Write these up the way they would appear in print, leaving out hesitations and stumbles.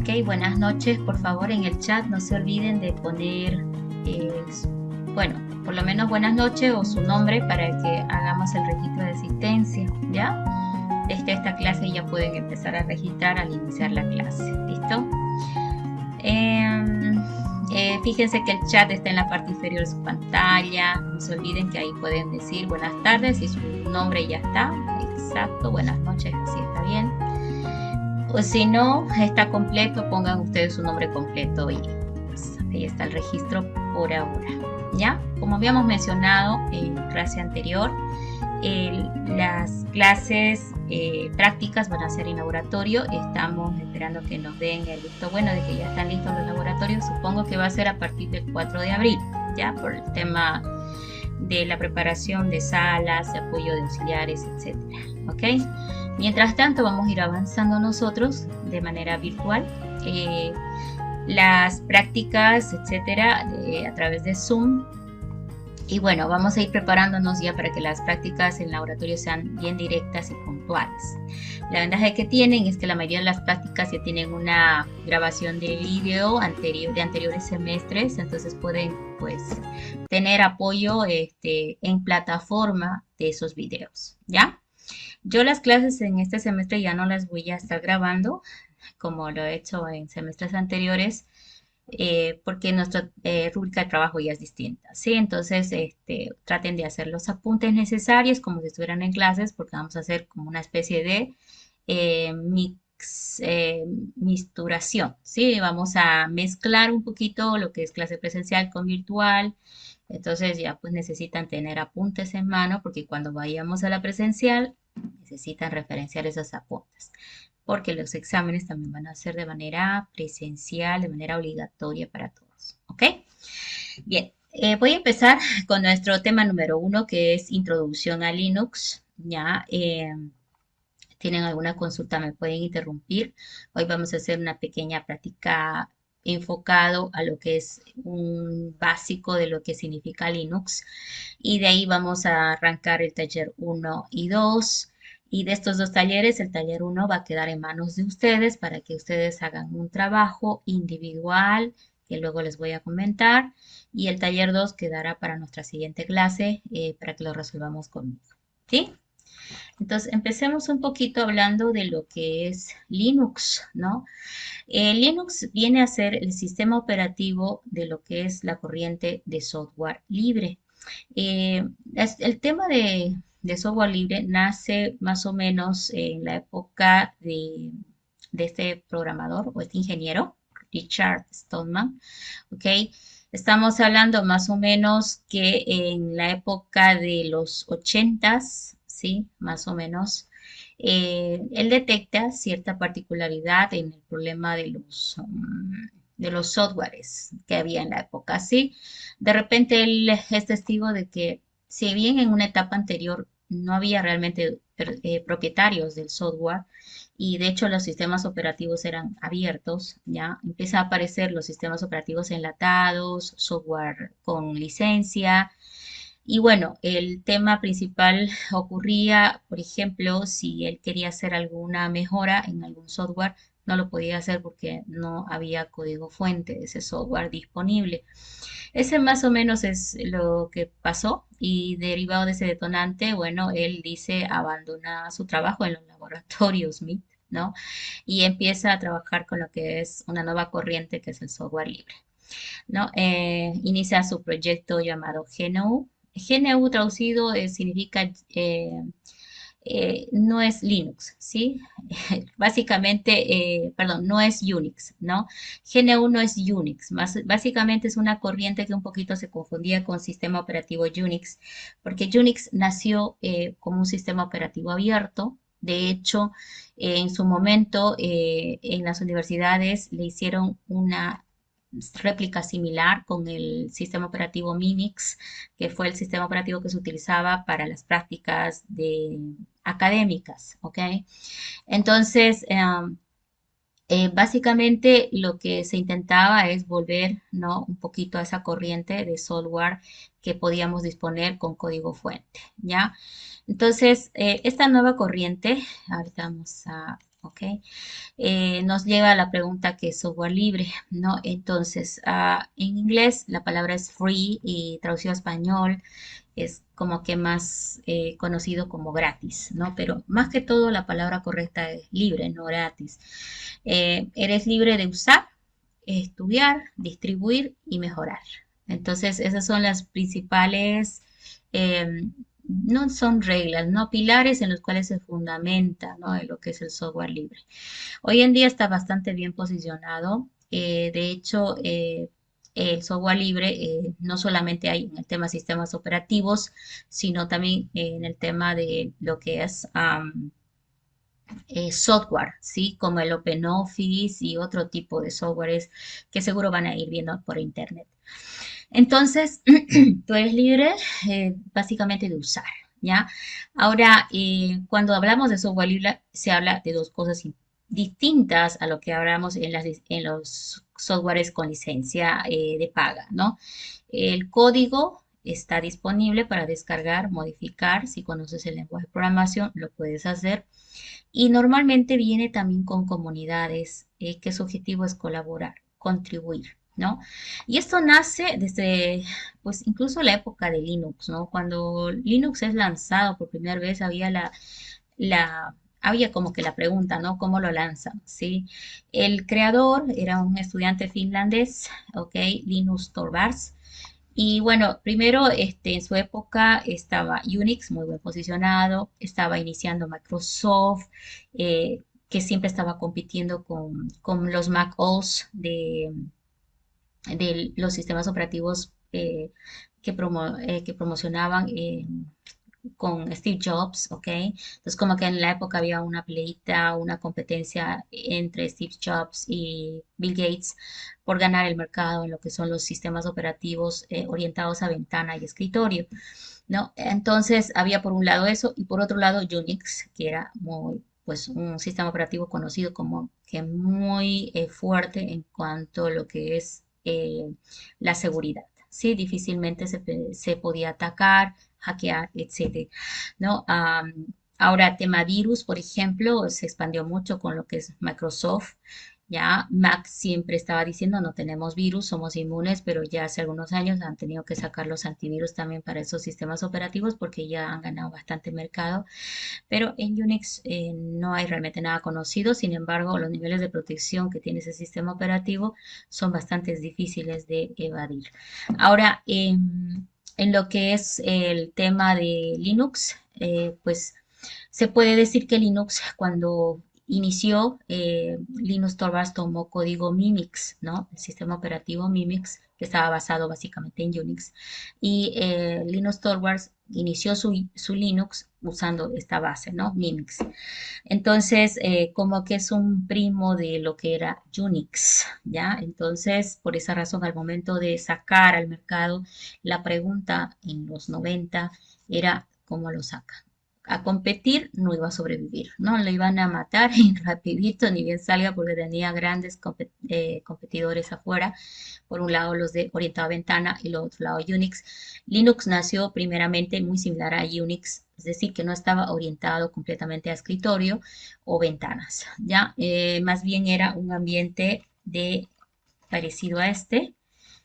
Ok, buenas noches. Por favor, en el chat no se olviden de poner, bueno, por lo menos buenas noches o su nombre para que hagamos el registro de asistencia, ¿ya? Desde esta clase ya pueden empezar a registrar al iniciar la clase, ¿listo? Fíjense que el chat está en la parte inferior de su pantalla. No se olviden que ahí pueden decir buenas tardes y su nombre ya está. Exacto, buenas noches, así está bien. O si no está completo, pongan ustedes su nombre completo y pues, ahí está el registro por ahora. ¿Ya? Como habíamos mencionado en clase anterior, las clases prácticas van a ser en laboratorio. Estamos esperando que nos den el visto bueno de que ya están listos los laboratorios. Supongo que va a ser a partir del 4 de abril, ya por el tema de la preparación de salas, de apoyo de auxiliares, etcétera. ¿Ok? Mientras tanto, vamos a ir avanzando nosotros de manera virtual. Las prácticas, etcétera, a través de Zoom. Y bueno, vamos a ir preparándonos ya para que las prácticas en laboratorio sean bien directas y puntuales. La ventaja que tienen es que la mayoría de las prácticas ya tienen una grabación de vídeo de anteriores semestres, entonces pueden pues tener apoyo en plataforma de esos videos, ¿ya? Yo las clases en este semestre ya no las voy a estar grabando como lo he hecho en semestres anteriores, porque nuestra rúbrica de trabajo ya es distinta, ¿sí? Entonces, traten de hacer los apuntes necesarios como si estuvieran en clases, porque vamos a hacer como una especie de mixturación, ¿sí? Vamos a mezclar un poquito lo que es clase presencial con virtual. Entonces ya pues necesitan tener apuntes en mano porque cuando vayamos a la presencial necesitan referenciar esos apuntes porque los exámenes también van a ser de manera presencial, de manera obligatoria para todos. ¿Ok? Bien, voy a empezar con nuestro tema número uno, que es introducción a Linux. Ya, tienen alguna consulta, me pueden interrumpir. Hoy vamos a hacer una pequeña práctica enfocado a lo que es un básico de lo que significa Linux y de ahí vamos a arrancar el taller uno y 2 y de estos dos talleres el taller uno va a quedar en manos de ustedes para que ustedes hagan un trabajo individual que luego les voy a comentar y el taller 2 quedará para nuestra siguiente clase para que lo resolvamos conmigo. ¿Sí? Entonces, empecemos un poquito hablando de lo que es Linux, ¿no? Linux viene a ser el sistema operativo de lo que es la corriente de software libre. El tema de software libre nace más o menos en la época de este programador o este ingeniero, Richard Stallman, ¿ok? Estamos hablando más o menos que en la época de los ochentas, ¿sí? Más o menos, él detecta cierta particularidad en el problema de los softwares que había en la época, ¿sí? De repente él es testigo de que si bien en una etapa anterior no había realmente propietarios del software, y de hecho los sistemas operativos eran abiertos, ya empieza a aparecer los sistemas operativos enlatados, software con licencia. Y bueno, el tema principal ocurría, por ejemplo, si él quería hacer alguna mejora en algún software, no lo podía hacer porque no había código fuente de ese software disponible. Ese más o menos es lo que pasó y derivado de ese detonante, bueno, él dice abandona su trabajo en los laboratorios MIT, ¿no? Y empieza a trabajar con lo que es una nueva corriente que es el software libre, ¿no? Inicia su proyecto llamado GNU. GNU traducido significa no es Linux, ¿sí? Básicamente, perdón, no es Unix, ¿no? GNU no es Unix, básicamente es una corriente que un poquito se confundía con sistema operativo Unix, porque Unix nació como un sistema operativo abierto. De hecho, en su momento, en las universidades le hicieron una réplica similar con el sistema operativo Minix, que fue el sistema operativo que se utilizaba para las prácticas académicas, ¿ok? Entonces, básicamente lo que se intentaba es volver, ¿no? Un poquito a esa corriente de software que podíamos disponer con código fuente, ¿ya? Entonces, esta nueva corriente, ahorita vamos a ¿ok? Nos lleva a la pregunta que es software libre, ¿no? Entonces, en inglés la palabra es free y traducido a español es como que más conocido como gratis, ¿no? Pero más que todo la palabra correcta es libre, no gratis. Eres libre de usar, estudiar, distribuir y mejorar. Entonces, esas son las principales, no son reglas, no pilares en los cuales se fundamenta, ¿no? En lo que es el software libre. Hoy en día está bastante bien posicionado. De hecho, el software libre no solamente hay en el tema de sistemas operativos, sino también en el tema de lo que es software, ¿sí? Como el OpenOffice y otro tipo de softwares que seguro van a ir viendo por internet. Entonces, tú eres libre básicamente de usar, ¿ya? Ahora, cuando hablamos de software libre, se habla de dos cosas distintas a lo que hablamos en los softwares con licencia de paga, ¿no? El código está disponible para descargar, modificar. Si conoces el lenguaje de programación, lo puedes hacer. Y normalmente viene también con comunidades que su objetivo es colaborar, contribuir, ¿no? Y esto nace desde, pues incluso la época de Linux, ¿no? Cuando Linux es lanzado por primera vez había como que la pregunta, ¿no? ¿Cómo lo lanzan? ¿Sí? El creador era un estudiante finlandés, ¿ok? Linus Torvalds. Y bueno, primero en su época estaba Unix muy bien posicionado, estaba iniciando Microsoft, que siempre estaba compitiendo con los Mac OS de los sistemas operativos que promocionaban con Steve Jobs, ¿ok? Entonces como que en la época había una peleita, una competencia entre Steve Jobs y Bill Gates por ganar el mercado en lo que son los sistemas operativos orientados a ventana y escritorio, ¿no? Entonces había por un lado eso y por otro lado Unix, que era muy, pues un sistema operativo conocido como que muy fuerte en cuanto a lo que es la seguridad. Sí, difícilmente se podía atacar, hackear, etcétera, ¿no? Ahora, tema virus, por ejemplo, se expandió mucho con lo que es Microsoft. Ya Mac siempre estaba diciendo no tenemos virus, somos inmunes, pero ya hace algunos años han tenido que sacar los antivirus también para esos sistemas operativos porque ya han ganado bastante mercado. Pero en Unix no hay realmente nada conocido, sin embargo, los niveles de protección que tiene ese sistema operativo son bastante difíciles de evadir. Ahora, en lo que es el tema de Linux, pues se puede decir que Linux cuando inició, Linus Torvalds tomó código Mimix, ¿no? El sistema operativo Mimix, que estaba basado básicamente en Unix. Y Linus Torvalds inició su Linux usando esta base, ¿no? Mimix. Entonces, como que es un primo de lo que era Unix, ¿ya? Entonces, por esa razón, al momento de sacar al mercado, la pregunta en los 90 era cómo lo sacan. A competir no iba a sobrevivir, ¿no? Lo iban a matar y rapidito, ni bien salga, porque tenía grandes competidores afuera. Por un lado los de orientado a ventana y el otro lado Unix. Linux nació primeramente muy similar a Unix, es decir, que no estaba orientado completamente a escritorio o ventanas, ¿ya? Más bien era un ambiente parecido a este,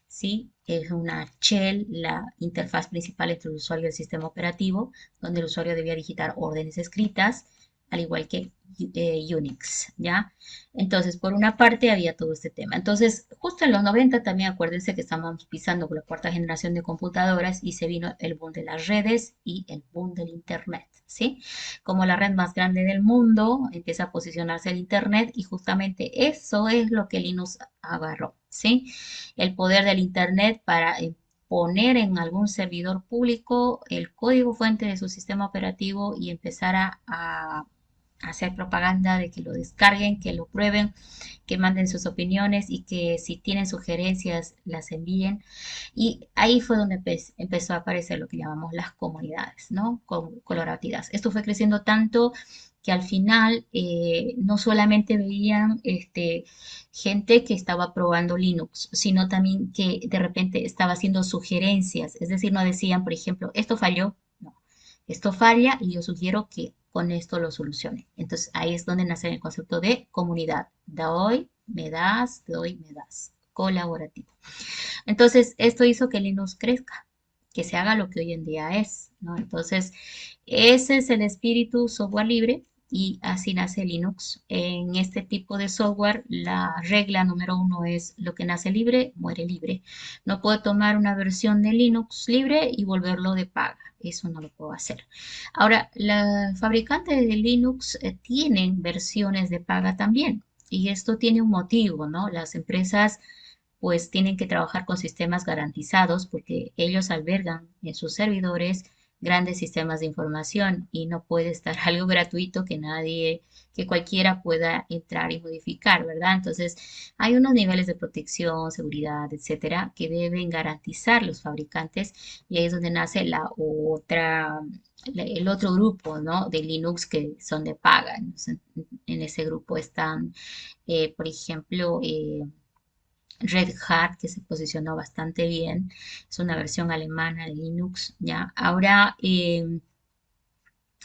¿sí? Es una shell, la interfaz principal entre el usuario y el sistema operativo, donde el usuario debía digitar órdenes escritas, al igual que Unix, ¿ya? Entonces, por una parte había todo este tema. Entonces, justo en los 90 también acuérdense que estábamos pisando por la cuarta generación de computadoras y se vino el boom de las redes y el boom del Internet, ¿sí? Como la red más grande del mundo, empieza a posicionarse el Internet y justamente eso es lo que Linux agarró, ¿sí? El poder del Internet para poner en algún servidor público el código fuente de su sistema operativo y empezar a hacer propaganda de que lo descarguen, que lo prueben, que manden sus opiniones y que si tienen sugerencias las envíen. Y ahí fue donde empezó a aparecer lo que llamamos las comunidades, ¿no? Colaborativas. Esto fue creciendo tanto que al final no solamente veían gente que estaba probando Linux, sino también que de repente estaba haciendo sugerencias, es decir, no decían, por ejemplo, esto falló, no, esto falla y yo sugiero que con esto lo solucione. Entonces ahí es donde nace el concepto de comunidad. Doy, me das, doy, me das. Colaborativo. Entonces esto hizo que Linux crezca, que se haga lo que hoy en día es, ¿no? Entonces ese es el espíritu software libre y así nace Linux. En este tipo de software, la regla número uno es lo que nace libre, muere libre. No puedo tomar una versión de Linux libre y volverlo de paga. Eso no lo puedo hacer. Ahora, los fabricantes de Linux tienen versiones de paga también. Y esto tiene un motivo, ¿no? Las empresas pues tienen que trabajar con sistemas garantizados porque ellos albergan en sus servidores grandes sistemas de información y no puede estar algo gratuito que nadie, que cualquiera pueda entrar y modificar, ¿verdad? Entonces, hay unos niveles de protección, seguridad, etcétera, que deben garantizar los fabricantes y ahí es donde nace el otro grupo, ¿no? De Linux que son de paga. Entonces, en ese grupo están, por ejemplo, Red Hat, que se posicionó bastante bien, es una versión alemana de Linux, ¿ya? Ahora,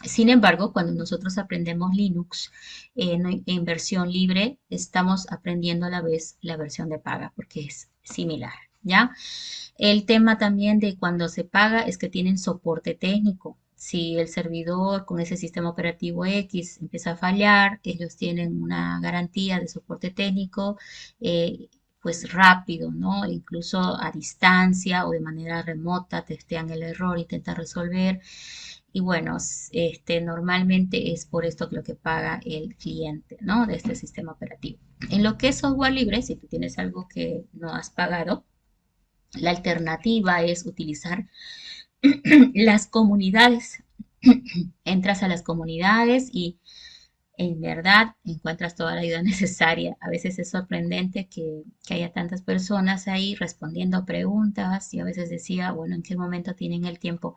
sin embargo, cuando nosotros aprendemos Linux en versión libre, estamos aprendiendo a la vez la versión de paga, porque es similar, ¿ya? El tema también de cuando se paga es que tienen soporte técnico. Si el servidor con ese sistema operativo X empieza a fallar, ellos tienen una garantía de soporte técnico, pues rápido, ¿no? Incluso a distancia o de manera remota, testean el error, intentan resolver. Y bueno, normalmente es por esto que lo que paga el cliente, ¿no? De este sistema operativo. En lo que es software libre, si tú tienes algo que no has pagado, la alternativa es utilizar las comunidades. Entras a las comunidades y en verdad encuentras toda la ayuda necesaria. A veces es sorprendente que haya tantas personas ahí respondiendo preguntas y a veces decía, bueno, ¿en qué momento tienen el tiempo?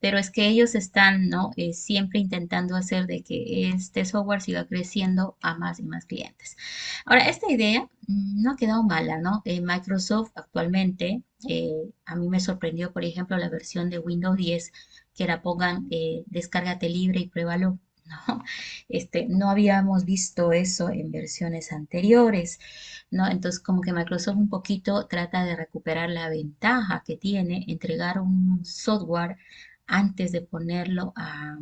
Pero es que ellos están, ¿no? Siempre intentando hacer de que este software siga creciendo a más y más clientes. Ahora, esta idea no ha quedado mala, ¿no? Microsoft actualmente, a mí me sorprendió, por ejemplo, la versión de Windows 10, que la pongan, descárgate libre y pruébalo. ¿No? No habíamos visto eso en versiones anteriores, ¿no? Entonces, como que Microsoft un poquito trata de recuperar la ventaja que tiene entregar un software antes de ponerlo a-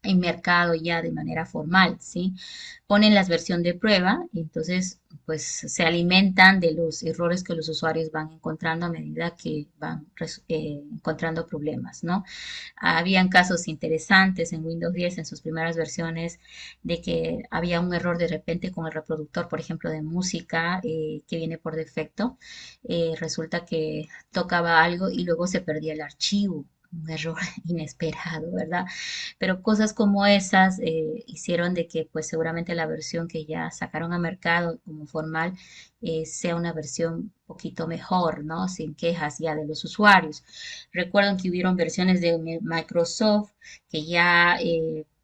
en mercado ya de manera formal, ¿sí? Ponen las versiones de prueba y entonces pues se alimentan de los errores que los usuarios van encontrando a medida que van encontrando problemas, ¿no? Habían casos interesantes en Windows 10 en sus primeras versiones de que había un error de repente con el reproductor, por ejemplo, de música que viene por defecto. Resulta que tocaba algo y luego se perdía el archivo. Un error inesperado, ¿verdad? Pero cosas como esas hicieron de que pues seguramente la versión que ya sacaron a mercado como formal sea una versión un poquito mejor, ¿no? Sin quejas ya de los usuarios. Recuerdo que hubieron versiones de Microsoft que ya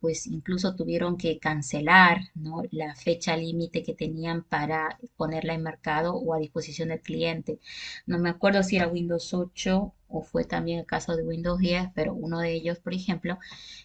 pues incluso tuvieron que cancelar, ¿no? La fecha límite que tenían para ponerla en mercado o a disposición del cliente. No me acuerdo si era Windows 8 o fue también el caso de Windows 10, pero uno de ellos, por ejemplo,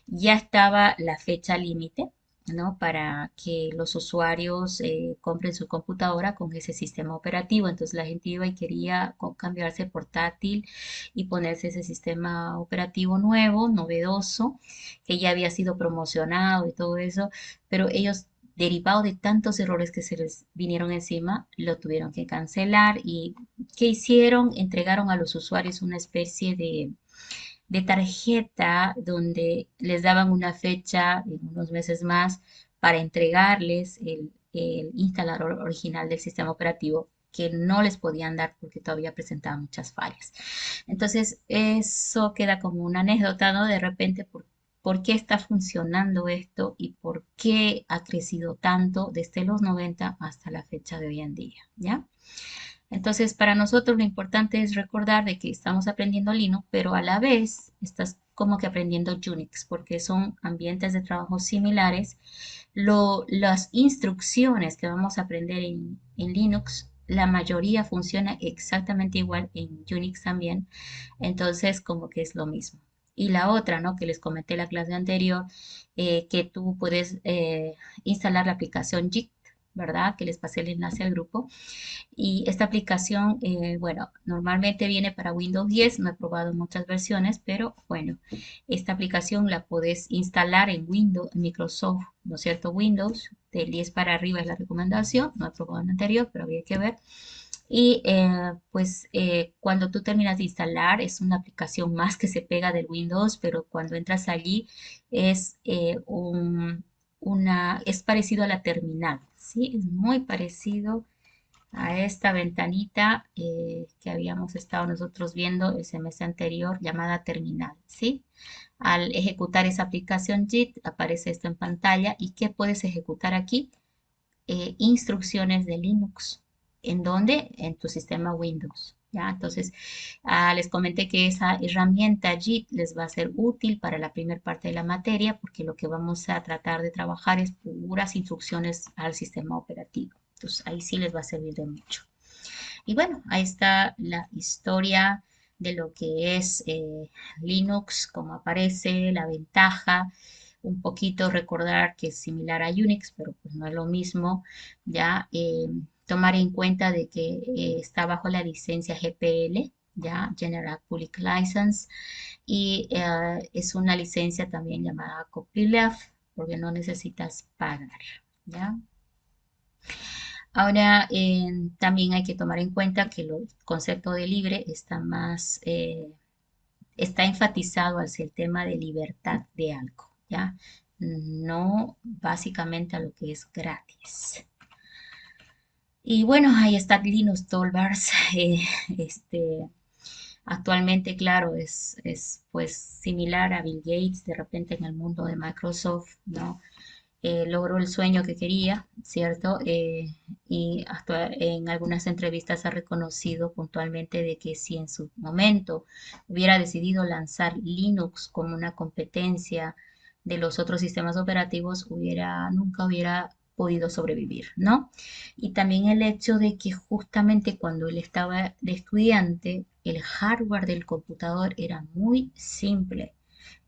ya estaba la fecha límite, ¿no? Para que los usuarios compren su computadora con ese sistema operativo. Entonces la gente iba y quería cambiarse portátil y ponerse ese sistema operativo nuevo, novedoso, que ya había sido promocionado y todo eso, pero ellos derivado de tantos errores que se les vinieron encima, lo tuvieron que cancelar y ¿qué hicieron? Entregaron a los usuarios una especie de tarjeta donde les daban una fecha en unos meses más para entregarles el instalador original del sistema operativo que no les podían dar porque todavía presentaba muchas fallas. Entonces, eso queda como una anécdota, ¿no? De repente, por qué está funcionando esto y por qué ha crecido tanto desde los 90 hasta la fecha de hoy en día, ¿ya? Entonces, para nosotros lo importante es recordar de que estamos aprendiendo Linux, pero a la vez estás como que aprendiendo Unix, porque son ambientes de trabajo similares. Las instrucciones que vamos a aprender en Linux, la mayoría funciona exactamente igual en Unix también. Entonces, como que es lo mismo. Y la otra, ¿no? Que les comenté en la clase anterior, que tú puedes instalar la aplicación JIT, ¿verdad? Que les pasé el enlace al grupo. Y esta aplicación, bueno, normalmente viene para Windows 10, no he probado muchas versiones, pero bueno, esta aplicación la puedes instalar en Windows, en Microsoft, ¿no es cierto? Windows, del 10 para arriba es la recomendación, no he probado en anterior, pero había que ver. Y pues cuando tú terminas de instalar, es una aplicación más que se pega del Windows, pero cuando entras allí es, es parecido a la terminal, ¿sí? Es muy parecido a esta ventanita que habíamos estado nosotros viendo el semestre anterior llamada terminal, ¿sí? Al ejecutar esa aplicación JIT aparece esto en pantalla y ¿qué puedes ejecutar aquí? Instrucciones de Linux. ¿En dónde? En tu sistema Windows. ¿Ya? Entonces, les comenté que esa herramienta JIT les va a ser útil para la primera parte de la materia porque lo que vamos a tratar de trabajar es puras instrucciones al sistema operativo. Entonces, ahí sí les va a servir de mucho. Y bueno, ahí está la historia de lo que es Linux, cómo aparece, la ventaja, un poquito recordar que es similar a Unix, pero pues no es lo mismo, ya tomar en cuenta de que está bajo la licencia GPL, ya General Public License, y es una licencia también llamada copyleft, porque no necesitas pagar, ¿ya? Ahora, también hay que tomar en cuenta que el concepto de libre está más, está enfatizado hacia el tema de libertad de algo, ¿ya? No básicamente a lo que es gratis. Y bueno, ahí está Linus Torvalds. Este, actualmente, claro, es pues similar a Bill Gates de repente en el mundo de Microsoft, ¿no? Logró el sueño que quería, ¿cierto? Y hasta en algunas entrevistas ha reconocido puntualmente de que si en su momento hubiera decidido lanzar Linux como una competencia de los otros sistemas operativos, nunca hubiera podido sobrevivir, ¿no? Y también el hecho de que justamente cuando él estaba de estudiante, el hardware del computador era muy simple.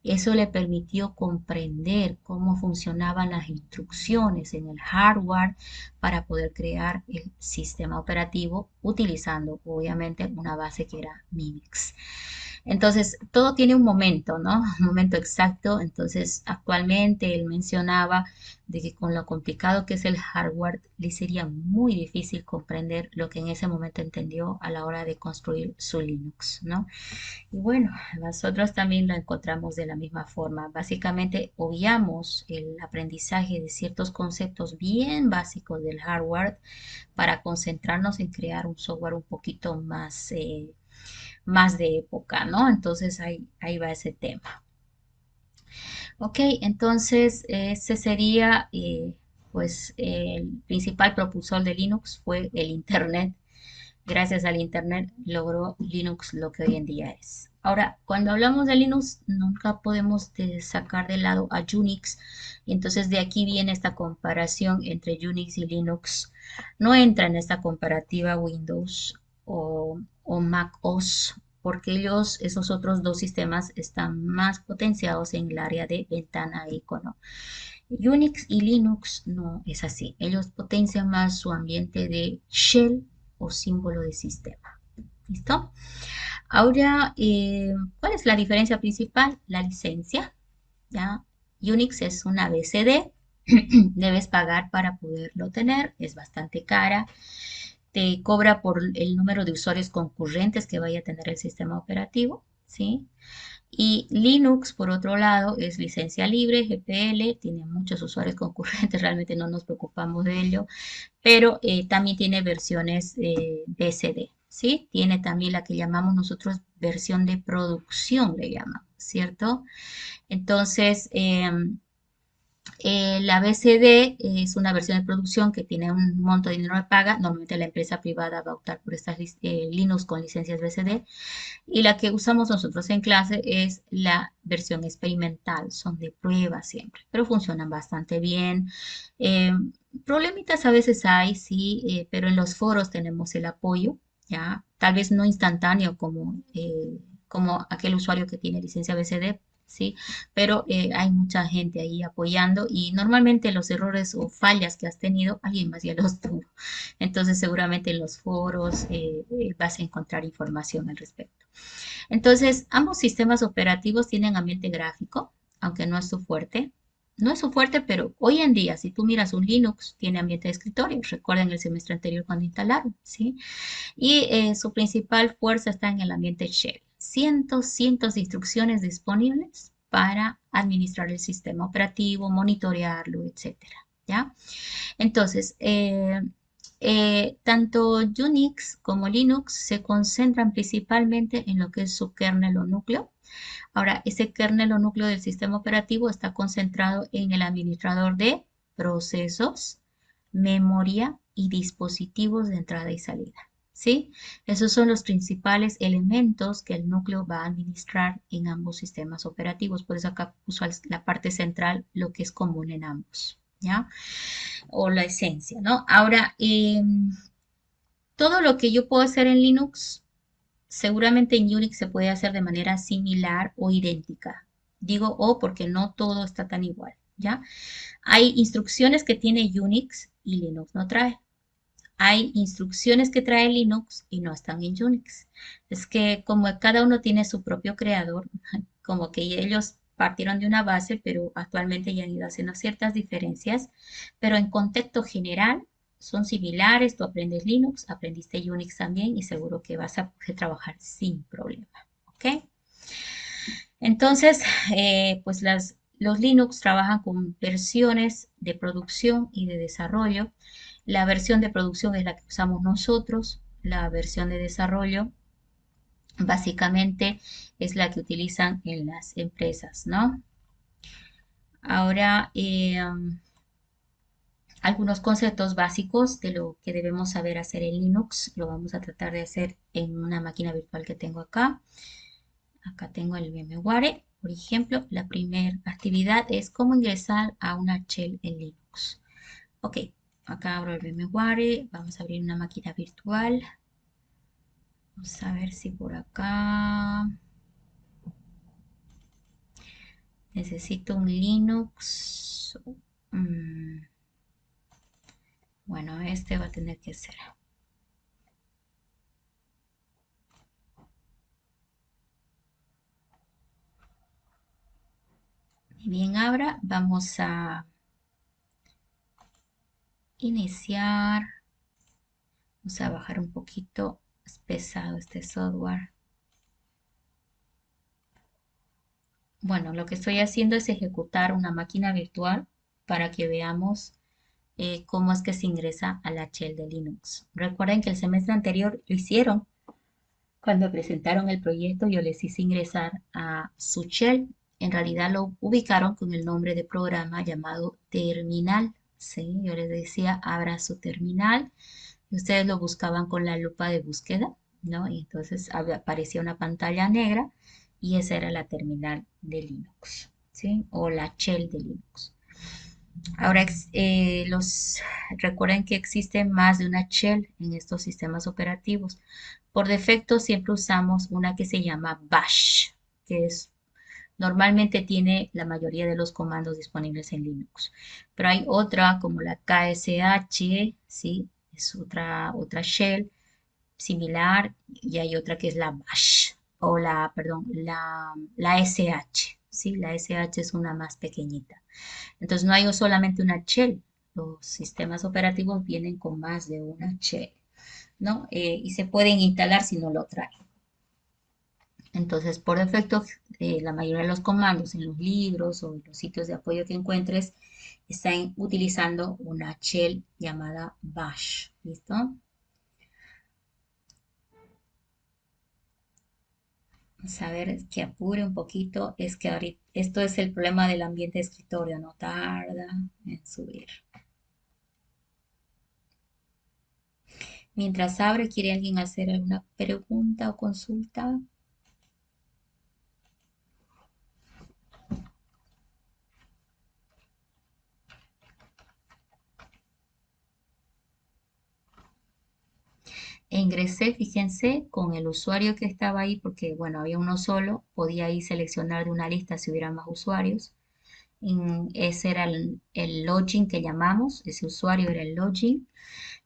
Eso le permitió comprender cómo funcionaban las instrucciones en el hardware para poder crear el sistema operativo utilizando obviamente una base que era Minix. Entonces, todo tiene un momento, ¿no? Un momento exacto. Entonces, actualmente él mencionaba de que con lo complicado que es el hardware, le sería muy difícil comprender lo que en ese momento entendió a la hora de construir su Linux, ¿no? Y bueno, nosotros también lo encontramos de la misma forma. Básicamente obviamos el aprendizaje de ciertos conceptos bien básicos del hardware para concentrarnos en crear un software un poquito más, más de época, ¿no? Entonces ahí va ese tema. Ok, entonces ese sería, pues, el principal propulsor de Linux fue el Internet. Gracias al Internet logró Linux lo que hoy en día es. Ahora, cuando hablamos de Linux, nunca podemos sacar de lado a Unix. Y entonces de aquí viene esta comparación entre Unix y Linux. No entra en esta comparativa Windows o Mac OS, porque ellos, esos otros dos sistemas, están más potenciados en el área de ventana e icono. Unix y Linux no es así. Ellos potencian más su ambiente de shell o símbolo de sistema. ¿Listo? Ahora, ¿cuál es la diferencia principal? La licencia. ¿Ya? Unix es una BCD. Debes pagar para poderlo tener. Es bastante cara. Te cobra por el número de usuarios concurrentes que vaya a tener el sistema operativo. ¿Sí? Y Linux, por otro lado, es licencia libre, GPL, tiene muchos usuarios concurrentes, realmente no nos preocupamos de ello, pero también tiene versiones BCD, ¿sí? Tiene también la que llamamos nosotros versión de producción, le llamamos, ¿cierto? Entonces, la BCD es una versión de producción que tiene un monto de dinero de paga. Normalmente la empresa privada va a optar por estas Linux con licencias BCD. Y la que usamos nosotros en clase es la versión experimental. Son de prueba siempre, pero funcionan bastante bien. Eh, Problemitas a veces hay, sí, pero en los foros tenemos el apoyo, ¿ya? Tal vez no instantáneo como como aquel usuario que tiene licencia BCD, ¿sí? Pero hay mucha gente ahí apoyando y normalmente los errores o fallas que has tenido, alguien más ya los tuvo. Entonces seguramente en los foros vas a encontrar información al respecto. Entonces, ambos sistemas operativos tienen ambiente gráfico, aunque no es su fuerte. No es su fuerte, pero hoy en día, si tú miras un Linux, tiene ambiente de escritorio. Recuerden el semestre anterior cuando instalaron, ¿sí? Y su principal fuerza está en el ambiente shell. Cientos de instrucciones disponibles para administrar el sistema operativo, monitorearlo, etcétera, ¿ya? Entonces, tanto Unix como Linux se concentran principalmente en lo que es su kernel o núcleo. Ahora, ese kernel o núcleo del sistema operativo está concentrado en el administrador de procesos, memoria y dispositivos de entrada y salida. ¿Sí? Esos son los principales elementos que el núcleo va a administrar en ambos sistemas operativos. Por eso acá puso la parte central, lo que es común en ambos, ¿ya? O la esencia, ¿no? Ahora, todo lo que yo puedo hacer en Linux, seguramente en Unix se puede hacer de manera similar o idéntica. Digo o porque no todo está tan igual, ¿ya? Hay instrucciones que tiene Unix y Linux no trae. Hay instrucciones que trae Linux y no están en Unix. Es que como cada uno tiene su propio creador, como que ellos partieron de una base, pero actualmente ya han ido haciendo ciertas diferencias, pero en contexto general son similares. Tú aprendes Linux, aprendiste Unix también y seguro que vas a poder trabajar sin problema. ¿Ok? Entonces, pues los Linux trabajan con versiones de producción y de desarrollo. La versión de producción es la que usamos nosotros. La versión de desarrollo básicamente es la que utilizan en las empresas, ¿no? Ahora, algunos conceptos básicos de lo que debemos saber hacer en Linux. Lo vamos a tratar de hacer en una máquina virtual que tengo acá. Acá tengo el VMware. Por ejemplo, la primera actividad es cómo ingresar a una shell en Linux. Ok, acá abro el VMware. Vamos a abrir una máquina virtual. Vamos a ver si por acá necesito un Linux. Mm, bueno, este va a tener que ser. Y bien, ahora vamos a iniciar. Vamos a bajar un poquito. Es pesado este software. Bueno, lo que estoy haciendo es ejecutar una máquina virtual para que veamos cómo es que se ingresa a la shell de Linux. Recuerden que el semestre anterior lo hicieron. Cuando presentaron el proyecto, yo les hice ingresar a su shell. En realidad lo ubicaron con el nombre de programa llamado terminal. ¿Sí? Yo les decía, abra su terminal. Y ustedes lo buscaban con la lupa de búsqueda, ¿no? Y entonces aparecía una pantalla negra y esa era la terminal de Linux, ¿sí? O la shell de Linux. Ahora, recuerden que existe más de una shell en estos sistemas operativos. Por defecto siempre usamos una que se llama bash, que es normalmente tiene la mayoría de los comandos disponibles en Linux. Pero hay otra como la KSH, ¿sí? Es otra shell similar y hay otra que es la bash o perdón, la SH, ¿sí? La SH es una más pequeñita. Entonces no hay solamente una shell, los sistemas operativos vienen con más de una shell, ¿no? Y se pueden instalar si no lo traen. Entonces, por defecto, la mayoría de los comandos en los libros o en los sitios de apoyo que encuentres están utilizando una shell llamada bash, ¿listo? Vamos a ver que apure un poquito, es que ahorita, esto es el problema del ambiente de escritorio, no tarda en subir. Mientras abre, ¿quiere alguien hacer alguna pregunta o consulta? E ingresé, fíjense, con el usuario que estaba ahí, porque bueno, había uno solo, podía ahí seleccionar de una lista si hubiera más usuarios. Ese era el login que llamamos, ese usuario era el login,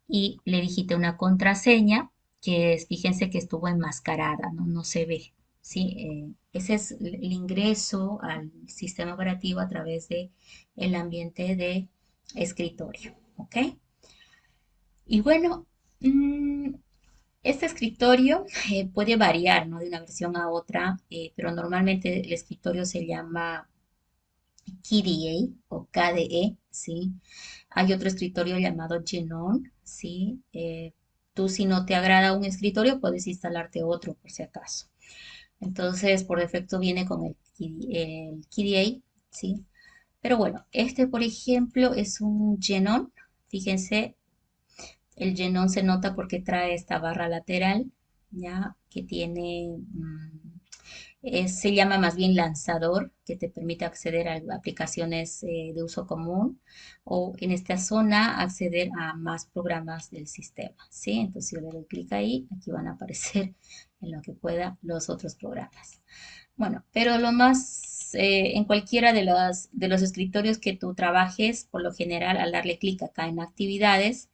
y le digité una contraseña que es, fíjense que estuvo enmascarada, no, no se ve. ¿Sí? Ese es el ingreso al sistema operativo a través de el ambiente de escritorio, ¿ok? Y bueno, mm, este escritorio puede variar, ¿no? De una versión a otra, pero normalmente el escritorio se llama KDE o KDE, ¿sí? Hay otro escritorio llamado Genon, ¿sí? Tú si no te agrada un escritorio, puedes instalarte otro por si acaso. Entonces, por defecto viene con el KDE, ¿sí? Pero bueno, este, por ejemplo, es un Genon. Fíjense, el Genon se nota porque trae esta barra lateral, ¿ya? Que tiene, se llama más bien lanzador, que te permite acceder a aplicaciones de uso común o en esta zona acceder a más programas del sistema, ¿sí? Entonces yo le doy clic ahí, aquí van a aparecer en lo que pueda los otros programas. Bueno, pero lo más, en cualquiera de los escritorios que tú trabajes, por lo general, al darle clic acá en actividades,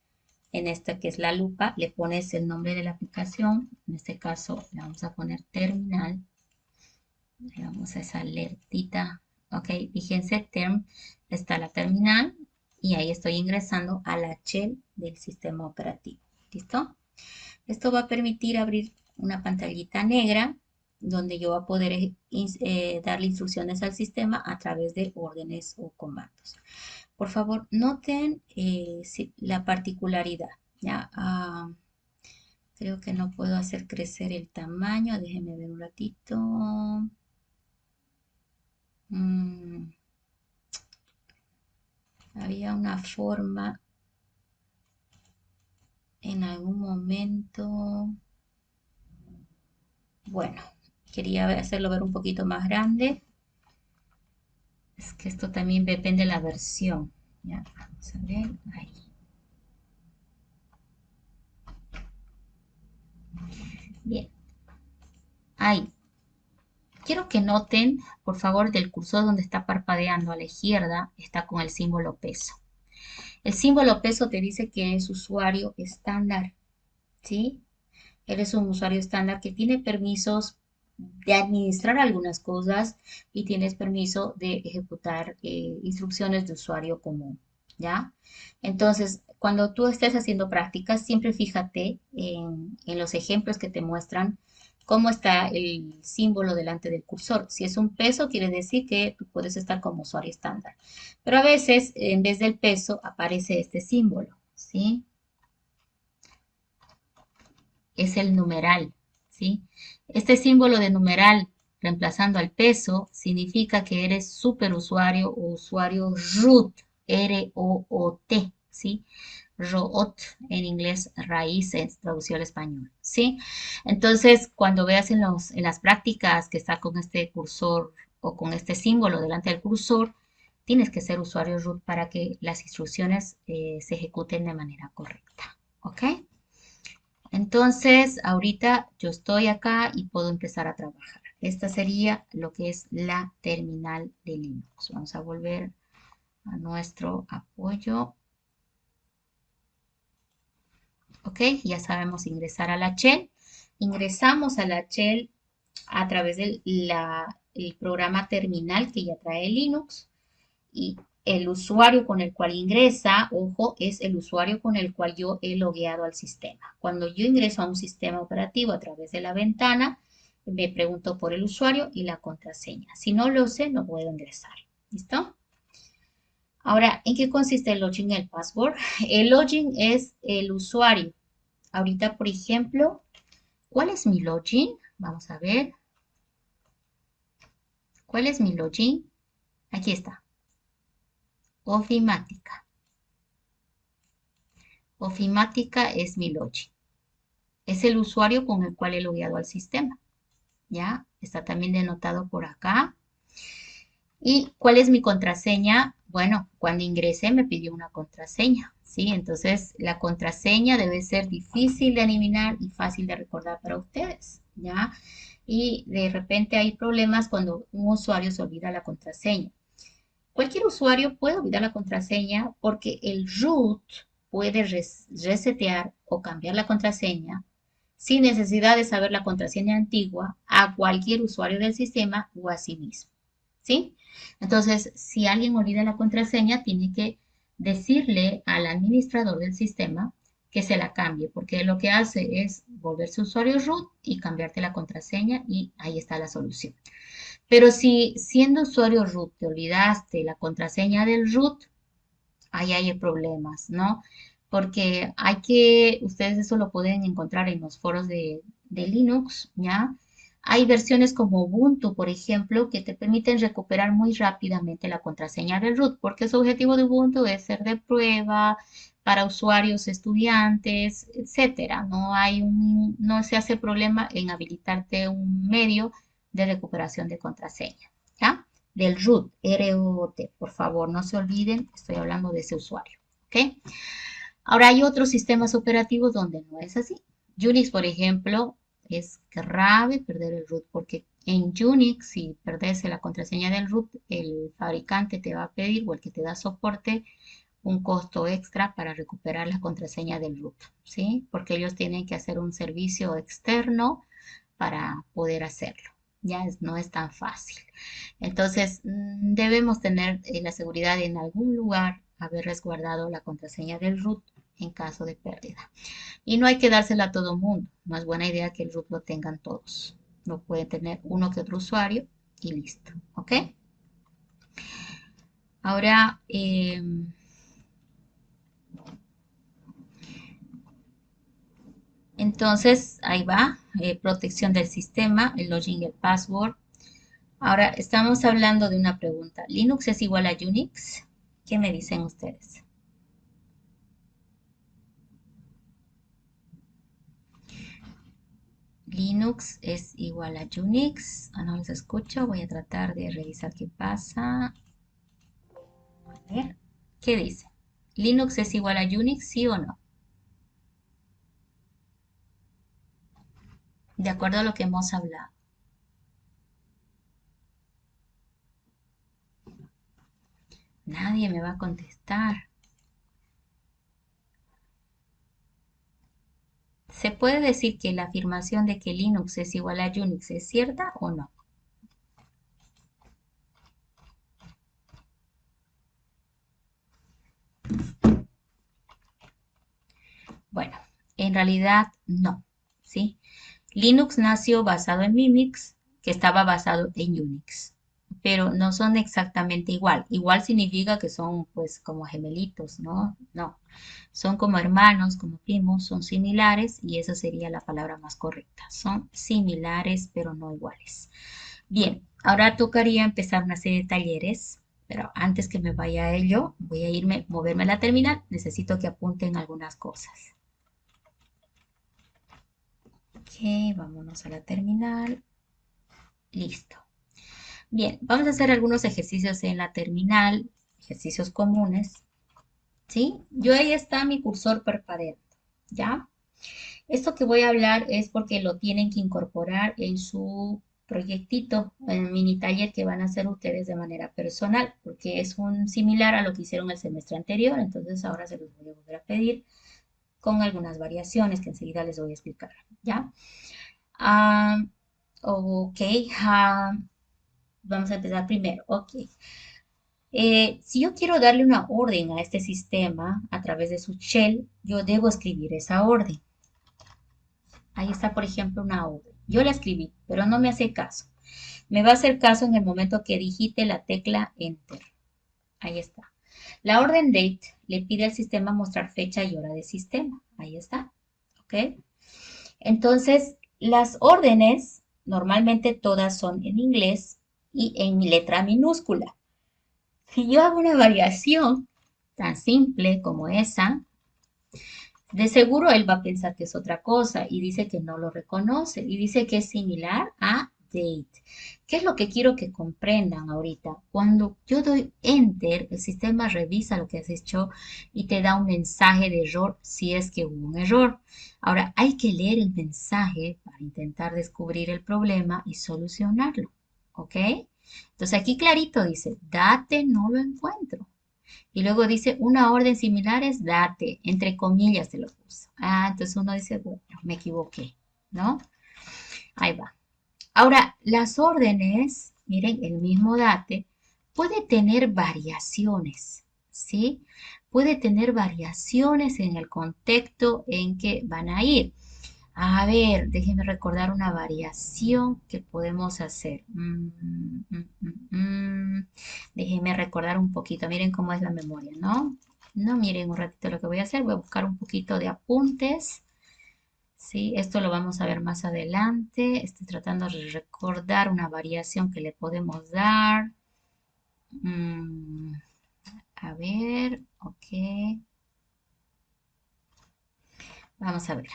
en esta que es la lupa, le pones el nombre de la aplicación, en este caso le vamos a poner terminal, le damos a esa alertita, ok, fíjense, está la terminal y ahí estoy ingresando a la shell del sistema operativo, ¿listo? Esto va a permitir abrir una pantallita negra donde yo voy a poder darle instrucciones al sistema a través de órdenes o comandos. Por favor, noten la particularidad. ¿Ya? Creo que no puedo hacer crecer el tamaño. Déjenme ver un ratito. Mm, había una forma en algún momento. Bueno, quería hacerlo ver un poquito más grande. Es que esto también depende de la versión. Ya, vamos a ver. Ahí. Bien. Ahí. Quiero que noten, por favor, del cursor donde está parpadeando a la izquierda, está con el símbolo peso. El símbolo peso te dice que es usuario estándar, ¿sí? Eres un usuario estándar que tiene permisos de administrar algunas cosas y tienes permiso de ejecutar instrucciones de usuario común, ¿ya? Entonces, cuando tú estés haciendo prácticas, siempre fíjate en los ejemplos que te muestran cómo está el símbolo delante del cursor. Si es un peso, quiere decir que tú puedes estar como usuario estándar. Pero a veces, en vez del peso, aparece este símbolo, ¿sí? Es el numeral, ¿sí? Este símbolo de numeral reemplazando al peso significa que eres superusuario o usuario root, R-O-O-T, ¿sí? Root en inglés, raíces, traducido al español, ¿sí? Entonces, cuando veas en las prácticas que está con este cursor o con este símbolo delante del cursor, tienes que ser usuario root para que las instrucciones se ejecuten de manera correcta, ¿ok? Entonces, ahorita yo estoy acá y puedo empezar a trabajar. Esta sería lo que es la terminal de Linux. Vamos a volver a nuestro apoyo. Ok, ya sabemos ingresar a la shell. Ingresamos a la shell a través del el programa terminal que ya trae Linux. Y el usuario con el cual ingresa, ojo, es el usuario con el cual yo he logueado al sistema. Cuando yo ingreso a un sistema operativo a través de la ventana, me pregunto por el usuario y la contraseña. Si no lo sé, no puedo ingresar. ¿Listo? Ahora, ¿en qué consiste el login y el password? El login es el usuario. Ahorita, por ejemplo, ¿cuál es mi login? Vamos a ver. ¿Cuál es mi login? Aquí está. Ofimática. Ofimática es mi login. Es el usuario con el cual he logueado al sistema. ¿Ya? Está también denotado por acá. ¿Y cuál es mi contraseña? Bueno, cuando ingresé me pidió una contraseña, ¿sí? Entonces, la contraseña debe ser difícil de adivinar y fácil de recordar para ustedes, ¿ya? Y de repente hay problemas cuando un usuario se olvida la contraseña. Cualquier usuario puede olvidar la contraseña porque el root puede resetear o cambiar la contraseña sin necesidad de saber la contraseña antigua a cualquier usuario del sistema o a sí mismo. ¿Sí? Entonces, si alguien olvida la contraseña, tiene que decirle al administrador del sistema que se la cambie, porque lo que hace es volverse usuario root y cambiarte la contraseña y ahí está la solución. Pero si siendo usuario root te olvidaste la contraseña del root, ahí hay problemas, ¿no? Porque ustedes eso lo pueden encontrar en los foros de Linux, ¿ya? Hay versiones como Ubuntu, por ejemplo, que te permiten recuperar muy rápidamente la contraseña del root, porque su objetivo de Ubuntu es ser de prueba para usuarios, estudiantes, etcétera. No se hace problema en habilitarte un medio de recuperación de contraseña, ¿ya? Del root, R-O-T. Por favor, no se olviden, estoy hablando de ese usuario, ¿ok? Ahora hay otros sistemas operativos donde no es así. Unix, por ejemplo, es grave perder el root porque en Unix, si perdés la contraseña del root, el fabricante te va a pedir o el que te da soporte un costo extra para recuperar la contraseña del root, ¿sí? Porque ellos tienen que hacer un servicio externo para poder hacerlo. No es tan fácil. Entonces, debemos tener la seguridad de en algún lugar haber resguardado la contraseña del root en caso de pérdida. Y no hay que dársela a todo mundo. No es buena idea que el root lo tengan todos. Lo puede tener uno que otro usuario y listo. ¿Ok? Ahora, entonces, ahí va. Protección del sistema, el login y el password. Ahora, estamos hablando de una pregunta. ¿Linux es igual a Unix? ¿Qué me dicen ustedes? Linux es igual a Unix. Ah, no los escucho. Voy a tratar de revisar qué pasa. A ver, ¿qué dice? ¿Linux es igual a Unix, sí o no? De acuerdo a lo que hemos hablado. Nadie me va a contestar. ¿Se puede decir que la afirmación de que Linux es igual a Unix es cierta o no? Bueno, en realidad no, ¿sí? Linux nació basado en Minix, que estaba basado en Unix, pero no son exactamente igual. Igual significa que son pues como gemelitos, ¿no? No, son como hermanos, como primos, son similares y esa sería la palabra más correcta. Son similares, pero no iguales. Bien, ahora tocaría empezar una serie de talleres, pero antes que me vaya a ello, voy a moverme a la terminal. Necesito que apunten algunas cosas. Ok, vámonos a la terminal. Listo. Bien, vamos a hacer algunos ejercicios en la terminal, ejercicios comunes, ¿sí? Yo ahí está mi cursor parpadeando, ¿ya? Esto que voy a hablar es porque lo tienen que incorporar en su proyectito, en el mini taller que van a hacer ustedes de manera personal, porque es un similar a lo que hicieron el semestre anterior, entonces ahora se los voy a volver a pedir con algunas variaciones que enseguida les voy a explicar, ¿ya? Ah, ok, vamos a empezar primero. Ok. Si yo quiero darle una orden a este sistema a través de su shell, yo debo escribir esa orden. Ahí está, por ejemplo, una orden. Yo la escribí, pero no me hace caso. Me va a hacer caso en el momento que digite la tecla Enter. Ahí está. La orden date le pide al sistema mostrar fecha y hora de sistema. Ahí está. ¿Ok? Entonces, las órdenes normalmente todas son en inglés y en letra minúscula. Si yo hago una variación tan simple como esa, de seguro él va a pensar que es otra cosa y dice que no lo reconoce y dice que es similar a update. ¿Qué es lo que quiero que comprendan ahorita? Cuando yo doy enter, el sistema revisa lo que has hecho y te da un mensaje de error si es que hubo un error. Ahora, hay que leer el mensaje para intentar descubrir el problema y solucionarlo. ¿Ok? Entonces aquí clarito dice, date, no lo encuentro. Y luego dice, una orden similar es date, entre comillas se lo puso. Ah, entonces uno dice, bueno, me equivoqué, ¿no? Ahí va. Ahora, las órdenes, miren, el mismo date puede tener variaciones, ¿sí? Puede tener variaciones en el contexto en que van a ir. A ver, déjenme recordar una variación que podemos hacer. Déjenme recordar un poquito. Miren cómo es la memoria, ¿no? No, miren un ratito lo que voy a hacer. Voy a buscar un poquito de apuntes. Sí, esto lo vamos a ver más adelante. Estoy tratando de recordar una variación que le podemos dar. Mm, a ver, ok. Vamos a ver.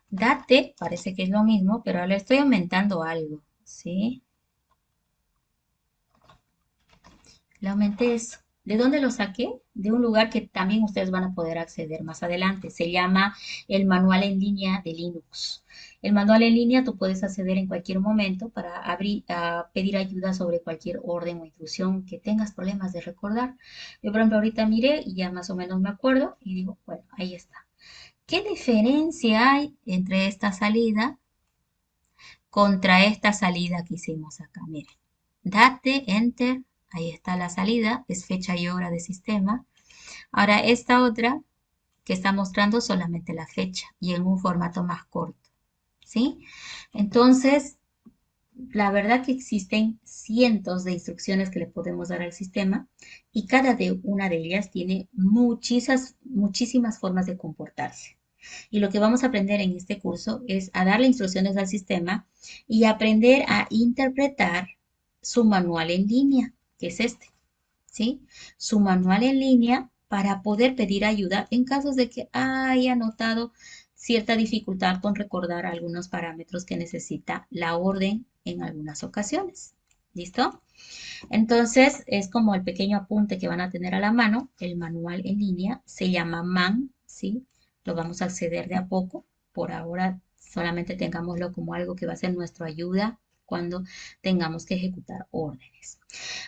Date, parece que es lo mismo, pero le estoy aumentando algo, ¿sí? Le aumenté eso. ¿De dónde lo saqué? De un lugar que también ustedes van a poder acceder más adelante. Se llama el manual en línea de Linux. El manual en línea tú puedes acceder en cualquier momento para abrir, pedir ayuda sobre cualquier orden o instrucción que tengas problemas de recordar. Yo, por ejemplo, ahorita miré y ya más o menos me acuerdo y digo, bueno, ahí está. ¿Qué diferencia hay entre esta salida contra esta salida que hicimos acá? Miren, date, enter, ahí está la salida, es fecha y hora de sistema. Ahora esta otra que está mostrando solamente la fecha y en un formato más corto, ¿sí? Entonces, la verdad que existen cientos de instrucciones que le podemos dar al sistema y cada una de ellas tiene muchísimas formas de comportarse. Y lo que vamos a aprender en este curso es a darle instrucciones al sistema y aprender a interpretar su manual en línea, que es este, ¿sí? Su manual en línea para poder pedir ayuda en casos de que haya notado cierta dificultad con recordar algunos parámetros que necesita la orden en algunas ocasiones. ¿Listo? Entonces, es como el pequeño apunte que van a tener a la mano. El manual en línea se llama MAN, ¿sí? Lo vamos a acceder de a poco. Por ahora, solamente tengámoslo como algo que va a ser nuestra ayuda cuando tengamos que ejecutar órdenes.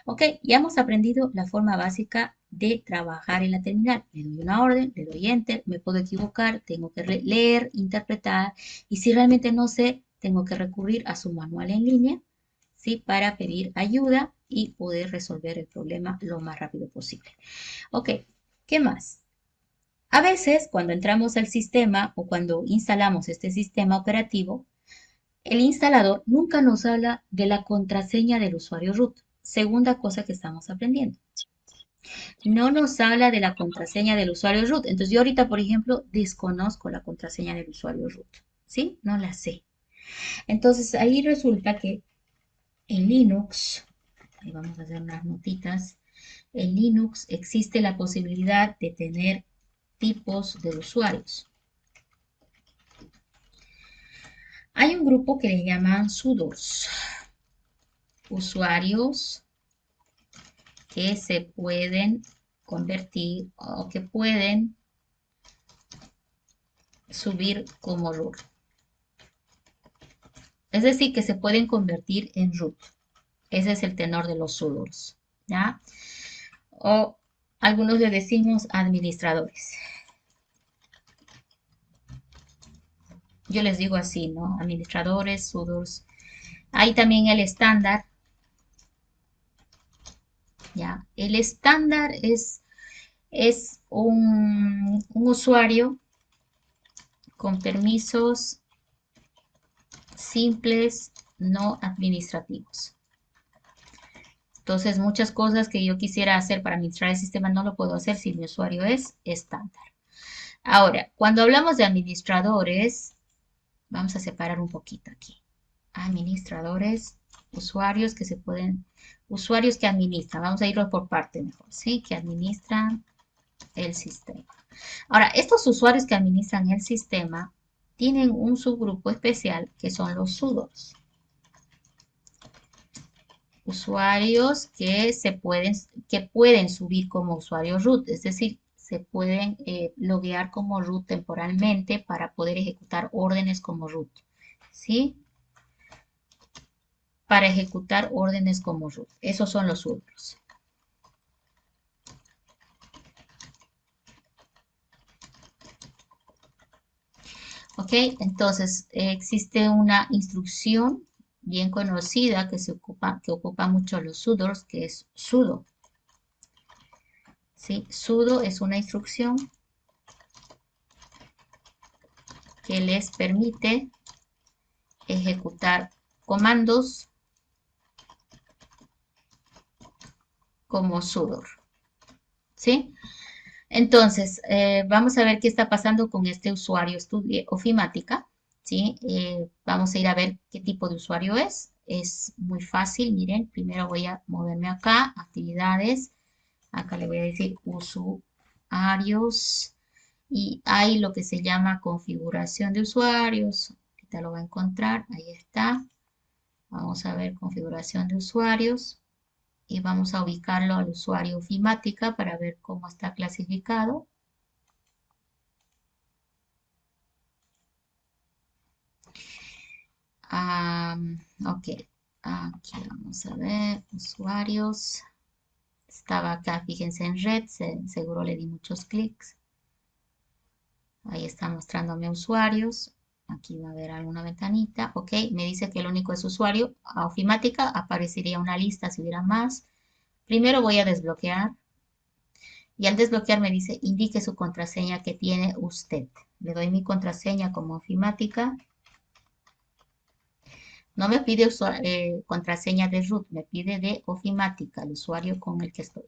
Ok, ya hemos aprendido la forma básica de trabajar en la terminal. Le doy una orden, le doy enter, me puedo equivocar, tengo que leer, interpretar y si realmente no sé, tengo que recurrir a su manual en línea, ¿sí? Para pedir ayuda y poder resolver el problema lo más rápido posible. Ok, ¿qué más? A veces, cuando entramos al sistema o cuando instalamos este sistema operativo, el instalador nunca nos habla de la contraseña del usuario root. Segunda cosa que estamos aprendiendo. No nos habla de la contraseña del usuario root. Entonces yo ahorita, por ejemplo, desconozco la contraseña del usuario root. ¿Sí? No la sé. Entonces ahí resulta que en Linux, ahí vamos a hacer unas notitas, en Linux existe la posibilidad de tener tipos de usuarios. Hay un grupo que le llaman sudos, usuarios que se pueden convertir o que pueden subir como root. Es decir, que se pueden convertir en root. Ese es el tenor de los sudos, ¿ya? O algunos le decimos administradores. Yo les digo así, ¿no? Administradores, sudos. Hay también el estándar, ¿ya? El estándar es un usuario con permisos simples, no administrativos. Entonces, muchas cosas que yo quisiera hacer para administrar el sistema no lo puedo hacer si mi usuario es estándar. Ahora, cuando hablamos de administradores, vamos a separar un poquito aquí. Administradores, usuarios que se pueden, usuarios que administran, vamos a irlo por parte mejor, ¿sí? Que administran el sistema. Ahora, estos usuarios que administran el sistema tienen un subgrupo especial que son los sudos. usuarios que pueden subir como usuario root, es decir, se pueden loguear como root temporalmente para poder ejecutar órdenes como root, ¿sí? Para ejecutar órdenes como root. Esos son los sudos. ¿Ok? Entonces, existe una instrucción bien conocida que ocupa mucho los sudos, que es sudo. ¿Sí? Sudo es una instrucción que les permite ejecutar comandos como sudo. ¿Sí? Entonces, vamos a ver qué está pasando con este usuario ofimática, ¿sí? Vamos a ir a ver qué tipo de usuario es. Es muy fácil, miren, primero voy a moverme acá, actividades, acá le voy a decir usuarios y hay lo que se llama configuración de usuarios, ahorita lo va a encontrar, ahí está. Vamos a ver configuración de usuarios y vamos a ubicarlo al usuario ofimática para ver cómo está clasificado. Ok, aquí vamos a ver, usuarios. Estaba acá, fíjense en red, seguro le di muchos clics. Ahí está mostrándome usuarios. Aquí va a haber alguna ventanita. Ok, me dice que el único es usuario. A ofimática aparecería una lista si hubiera más. Primero voy a desbloquear. Y al desbloquear me dice, indique su contraseña que tiene usted. Le doy mi contraseña como ofimática. No me pide contraseña de root, me pide de ofimática, el usuario con el que estoy.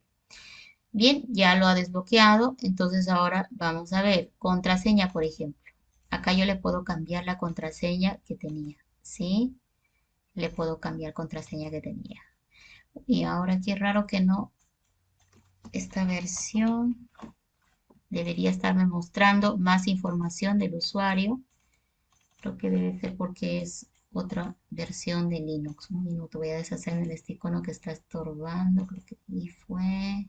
Bien, ya lo ha desbloqueado, entonces ahora vamos a ver, contraseña, por ejemplo. Acá yo le puedo cambiar la contraseña que tenía, ¿sí? Le puedo cambiar contraseña que tenía. Y ahora qué raro que no, esta versión debería estarme mostrando más información del usuario. Creo que debe ser porque es otra versión de Linux. Un minuto, voy a deshacerme de este icono que está estorbando. Creo que ahí fue.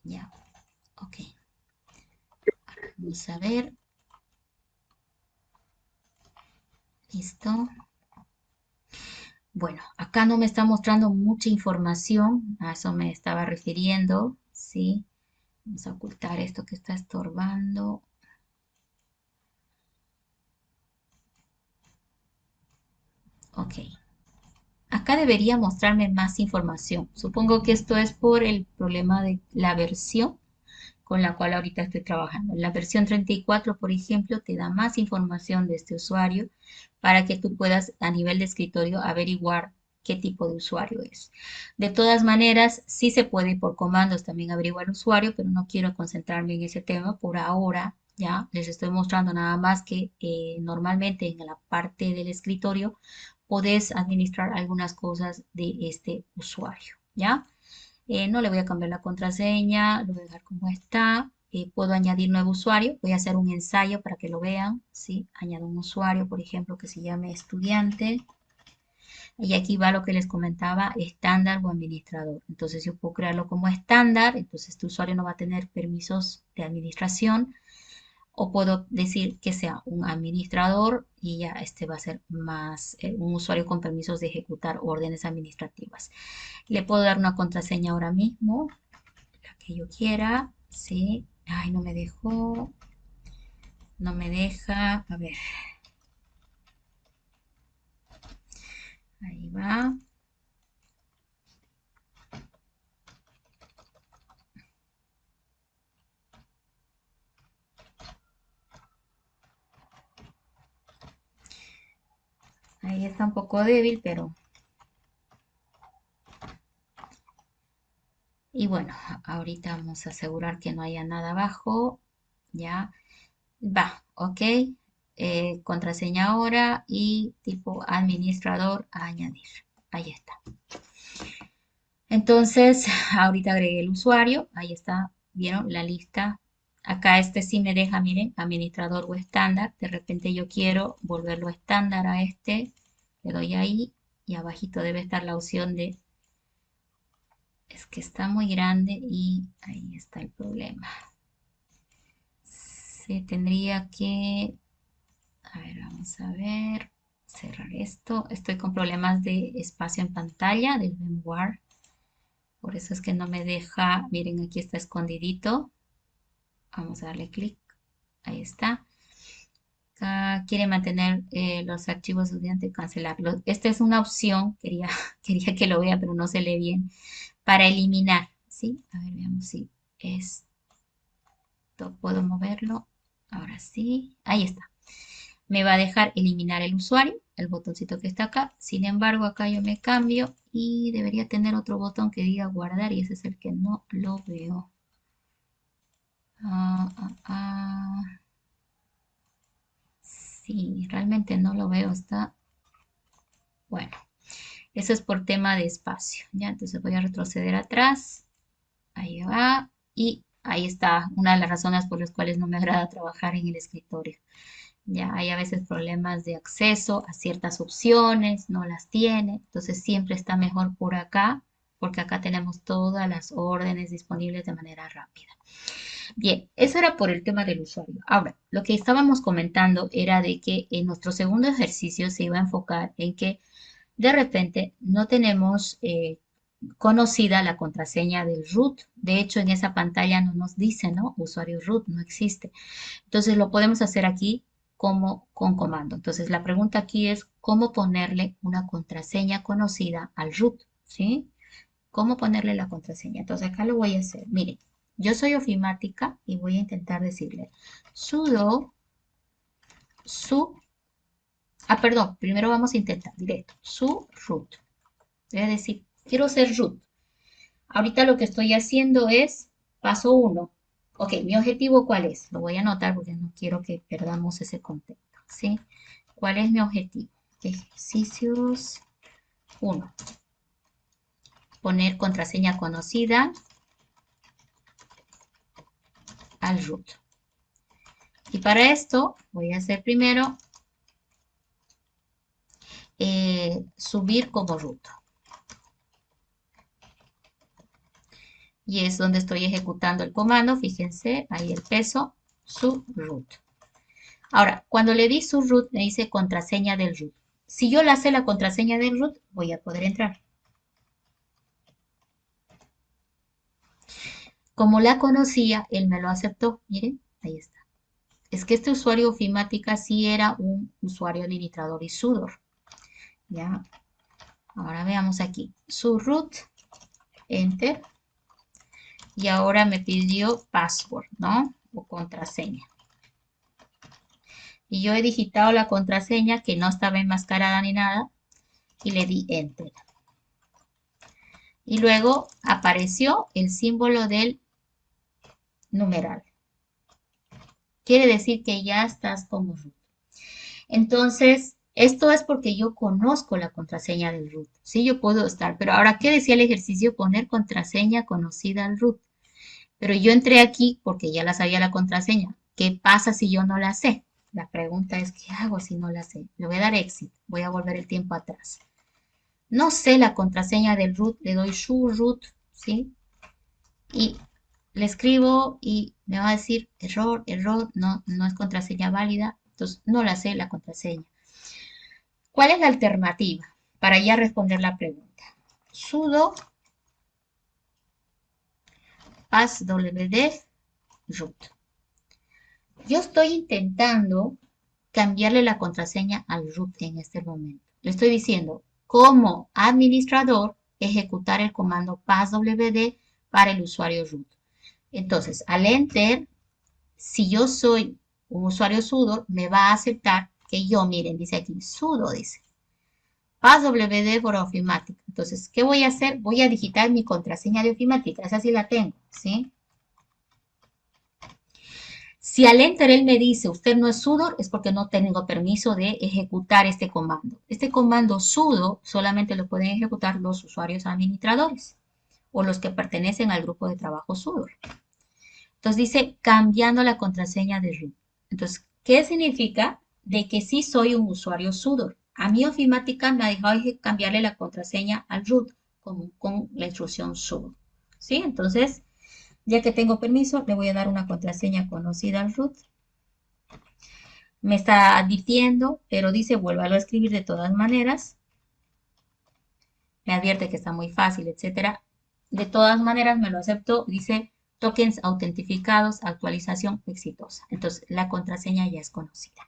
Ya, ok. Vamos a ver. Listo. Bueno, acá no me está mostrando mucha información. A eso me estaba refiriendo. Sí. Vamos a ocultar esto que está estorbando. Ok. Acá debería mostrarme más información. Supongo que esto es por el problema de la versión con la cual ahorita estoy trabajando. La versión 34, por ejemplo, te da más información de este usuario para que tú puedas a nivel de escritorio averiguar qué tipo de usuario es. De todas maneras, sí se puede por comandos también averiguar el usuario, pero no quiero concentrarme en ese tema por ahora. Ya les estoy mostrando nada más que normalmente en la parte del escritorio podés administrar algunas cosas de este usuario, ¿ya? No le voy a cambiar la contraseña, lo voy a dejar como está. Puedo añadir nuevo usuario, voy a hacer un ensayo para que lo vean, ¿sí? Añado un usuario, por ejemplo, que se llame estudiante. Y aquí va lo que les comentaba, estándar o administrador. Entonces yo puedo crearlo como estándar, entonces este usuario no va a tener permisos de administración. O puedo decir que sea un administrador y ya este va a ser más un usuario con permisos de ejecutar órdenes administrativas. Le puedo dar una contraseña ahora mismo, la que yo quiera, ¿sí? Ay, no me dejó, no me deja, a ver, ahí va. Ahí está un poco débil, pero... Y bueno, ahorita vamos a asegurar que no haya nada abajo, ya. Va, ok. Contraseña ahora y tipo administrador a añadir. Ahí está. Entonces, ahorita agregué el usuario. Ahí está, vieron la lista. Acá este sí me deja, miren, administrador o estándar. De repente yo quiero volverlo estándar a este. Le doy ahí y abajito debe estar la opción de, es que está muy grande y ahí está el problema. Se tendría que, a ver, vamos a ver, cerrar esto. Estoy con problemas de espacio en pantalla del VMware. Por eso es que no me deja, miren, aquí está escondidito. Vamos a darle clic, ahí está. Acá quiere mantener los archivos estudiantes, cancelarlos. Esta es una opción, quería que lo vea, pero no se lee bien, para eliminar, ¿sí? A ver, veamos si esto puedo moverlo. Ahora sí, ahí está. Me va a dejar eliminar el usuario, el botoncito que está acá. Sin embargo, acá yo me cambio y debería tener otro botón que diga guardar y ese es el que no lo veo. Sí, realmente no lo veo, está, bueno, eso es por tema de espacio, ¿ya? Entonces voy a retroceder atrás, ahí va, y ahí está una de las razones por las cuales no me agrada trabajar en el escritorio. Ya hay a veces problemas de acceso a ciertas opciones, no las tiene, entonces siempre está mejor por acá, porque acá tenemos todas las órdenes disponibles de manera rápida. Bien, eso era por el tema del usuario. Ahora, lo que estábamos comentando era de que en nuestro segundo ejercicio se iba a enfocar en que de repente no tenemos conocida la contraseña del root. De hecho, en esa pantalla no nos dice, ¿no? Usuario root, no existe. Entonces lo podemos hacer aquí como con comando. Entonces la pregunta aquí es cómo ponerle una contraseña conocida al root, ¿sí? ¿Cómo ponerle la contraseña? Entonces acá lo voy a hacer. Miren, yo soy ofimática y voy a intentar decirle sudo su, perdón, primero vamos a intentar directo, su root. Voy a decir, quiero ser root. Ahorita lo que estoy haciendo es paso 1. Ok, ¿mi objetivo cuál es? Lo voy a anotar porque no quiero que perdamos ese contexto, ¿sí? ¿Cuál es mi objetivo? Ejercicios 1. Poner contraseña conocida al root. Y para esto voy a hacer primero subir como root. Y es donde estoy ejecutando el comando. Fíjense, ahí el peso, su root. Ahora, cuando le di su root, me dice contraseña del root. Si yo la sé la contraseña del root, voy a poder entrar. Como la conocía, él me lo aceptó. Miren, ahí está. Es que este usuario ofimática sí era un usuario administrador y sudo. Ya, ahora veamos aquí. Su root, enter. Y ahora me pidió password, ¿no? O contraseña. Y yo he digitado la contraseña que no estaba enmascarada ni nada y le di enter. Y luego apareció el símbolo del numeral. Quiere decir que ya estás como root. Entonces, esto es porque yo conozco la contraseña del root. Sí, yo puedo estar. Pero ahora, ¿qué decía el ejercicio? Poner contraseña conocida al root. Pero yo entré aquí porque ya la sabía la contraseña. ¿Qué pasa si yo no la sé? La pregunta es, ¿qué hago si no la sé? Le voy a dar exit. Voy a volver el tiempo atrás. No sé la contraseña del root. Le doy su root, ¿sí? Y le escribo y me va a decir error, error, no, no es contraseña válida. Entonces, no la sé la contraseña. ¿Cuál es la alternativa? Para ya responder la pregunta. Sudo passwd root. Yo estoy intentando cambiarle la contraseña al root en este momento. Le estoy diciendo, como administrador, ejecutar el comando passwd para el usuario root. Entonces, al enter, si yo soy un usuario sudo, me va a aceptar que yo, miren, dice aquí, sudo, dice. Passwd por ofimática. Entonces, ¿qué voy a hacer? Voy a digitar mi contraseña de ofimática. Esa sí la tengo, ¿sí? Si al enter él me dice, usted no es sudo, es porque no tengo permiso de ejecutar este comando. Este comando sudo solamente lo pueden ejecutar los usuarios administradores o los que pertenecen al grupo de trabajo sudo. Entonces dice, cambiando la contraseña de root. Entonces, ¿qué significa? De que sí soy un usuario sudo. A mi ofimática me ha dejado cambiarle la contraseña al root con la instrucción sudo. ¿Sí? Entonces, ya que tengo permiso, le voy a dar una contraseña conocida al root. Me está advirtiendo, pero dice vuélvalo a escribir de todas maneras. Me advierte que está muy fácil, etcétera. De todas maneras, me lo aceptó. Dice tokens autentificados, actualización exitosa. Entonces, la contraseña ya es conocida.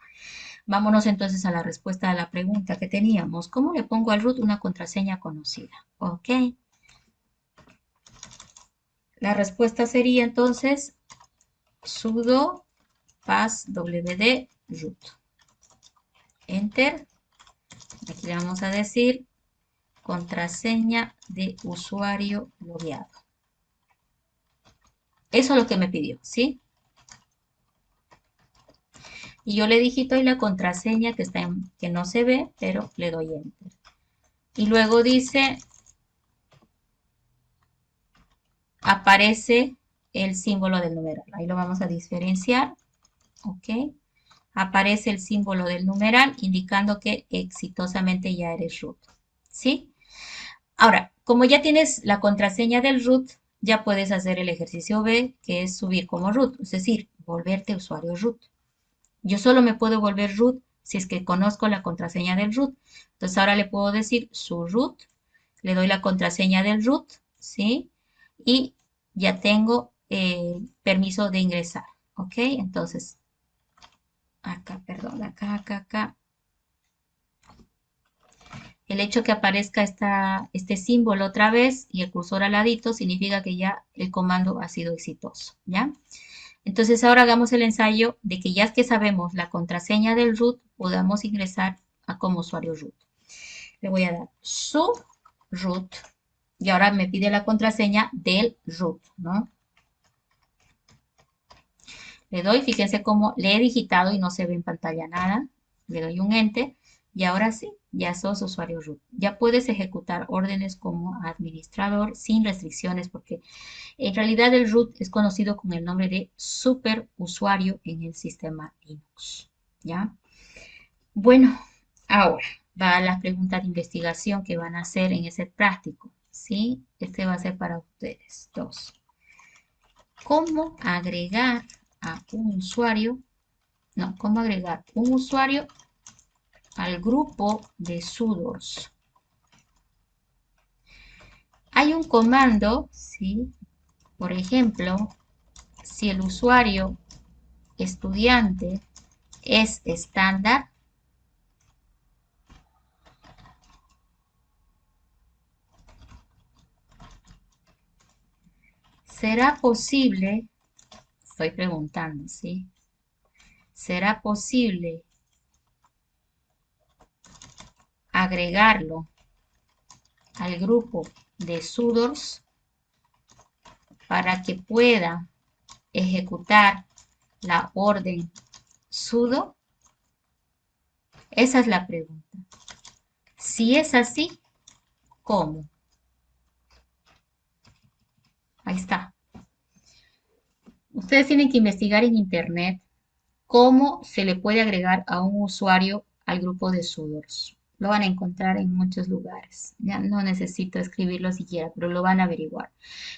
Vámonos entonces a la respuesta a la pregunta que teníamos. ¿Cómo le pongo al root una contraseña conocida? Ok. La respuesta sería entonces sudo passwd root. Enter. Aquí le vamos a decir contraseña de usuario logueado. Eso es lo que me pidió, ¿sí? Y yo le digito ahí la contraseña que está que no se ve, pero le doy enter. Y luego dice, aparece el símbolo del numeral. Ahí lo vamos a diferenciar, ¿ok? Aparece el símbolo del numeral indicando que exitosamente ya eres root, ¿sí? Ahora, como ya tienes la contraseña del root, ya puedes hacer el ejercicio B, que es subir como root, es decir, volverte usuario root. Yo solo me puedo volver root si es que conozco la contraseña del root. Entonces ahora le puedo decir su root, le doy la contraseña del root, ¿sí? Y ya tengo permiso de ingresar, ¿ok? Entonces, acá, perdón, acá. El hecho que aparezca este símbolo otra vez y el cursor al ladito significa que ya el comando ha sido exitoso, ¿ya? Entonces ahora hagamos el ensayo de que ya que sabemos la contraseña del root, podamos ingresar como usuario root. Le voy a dar su root y ahora me pide la contraseña del root, ¿no? Le doy, fíjense cómo le he digitado y no se ve en pantalla nada. Le doy un enter y ahora sí, ya sos usuario root. Ya puedes ejecutar órdenes como administrador sin restricciones porque en realidad el root es conocido con el nombre de superusuario en el sistema Linux. ¿Ya? Bueno, ahora va la pregunta de investigación que van a hacer en ese práctico. ¿Sí? Este va a ser para ustedes. Dos. ¿Cómo agregar a un usuario? No, ¿cómo agregar un usuario al grupo de sudos? Hay un comando, ¿sí? Por ejemplo, si el usuario estudiante es estándar, ¿será posible? Estoy preguntando, ¿sí? ¿Será posible agregarlo al grupo de sudos para que pueda ejecutar la orden sudo? Esa es la pregunta. Si es así, ¿cómo? Ahí está. Ustedes tienen que investigar en internet cómo se le puede agregar a un usuario al grupo de sudos. Lo van a encontrar en muchos lugares. Ya no necesito escribirlo siquiera, pero lo van a averiguar.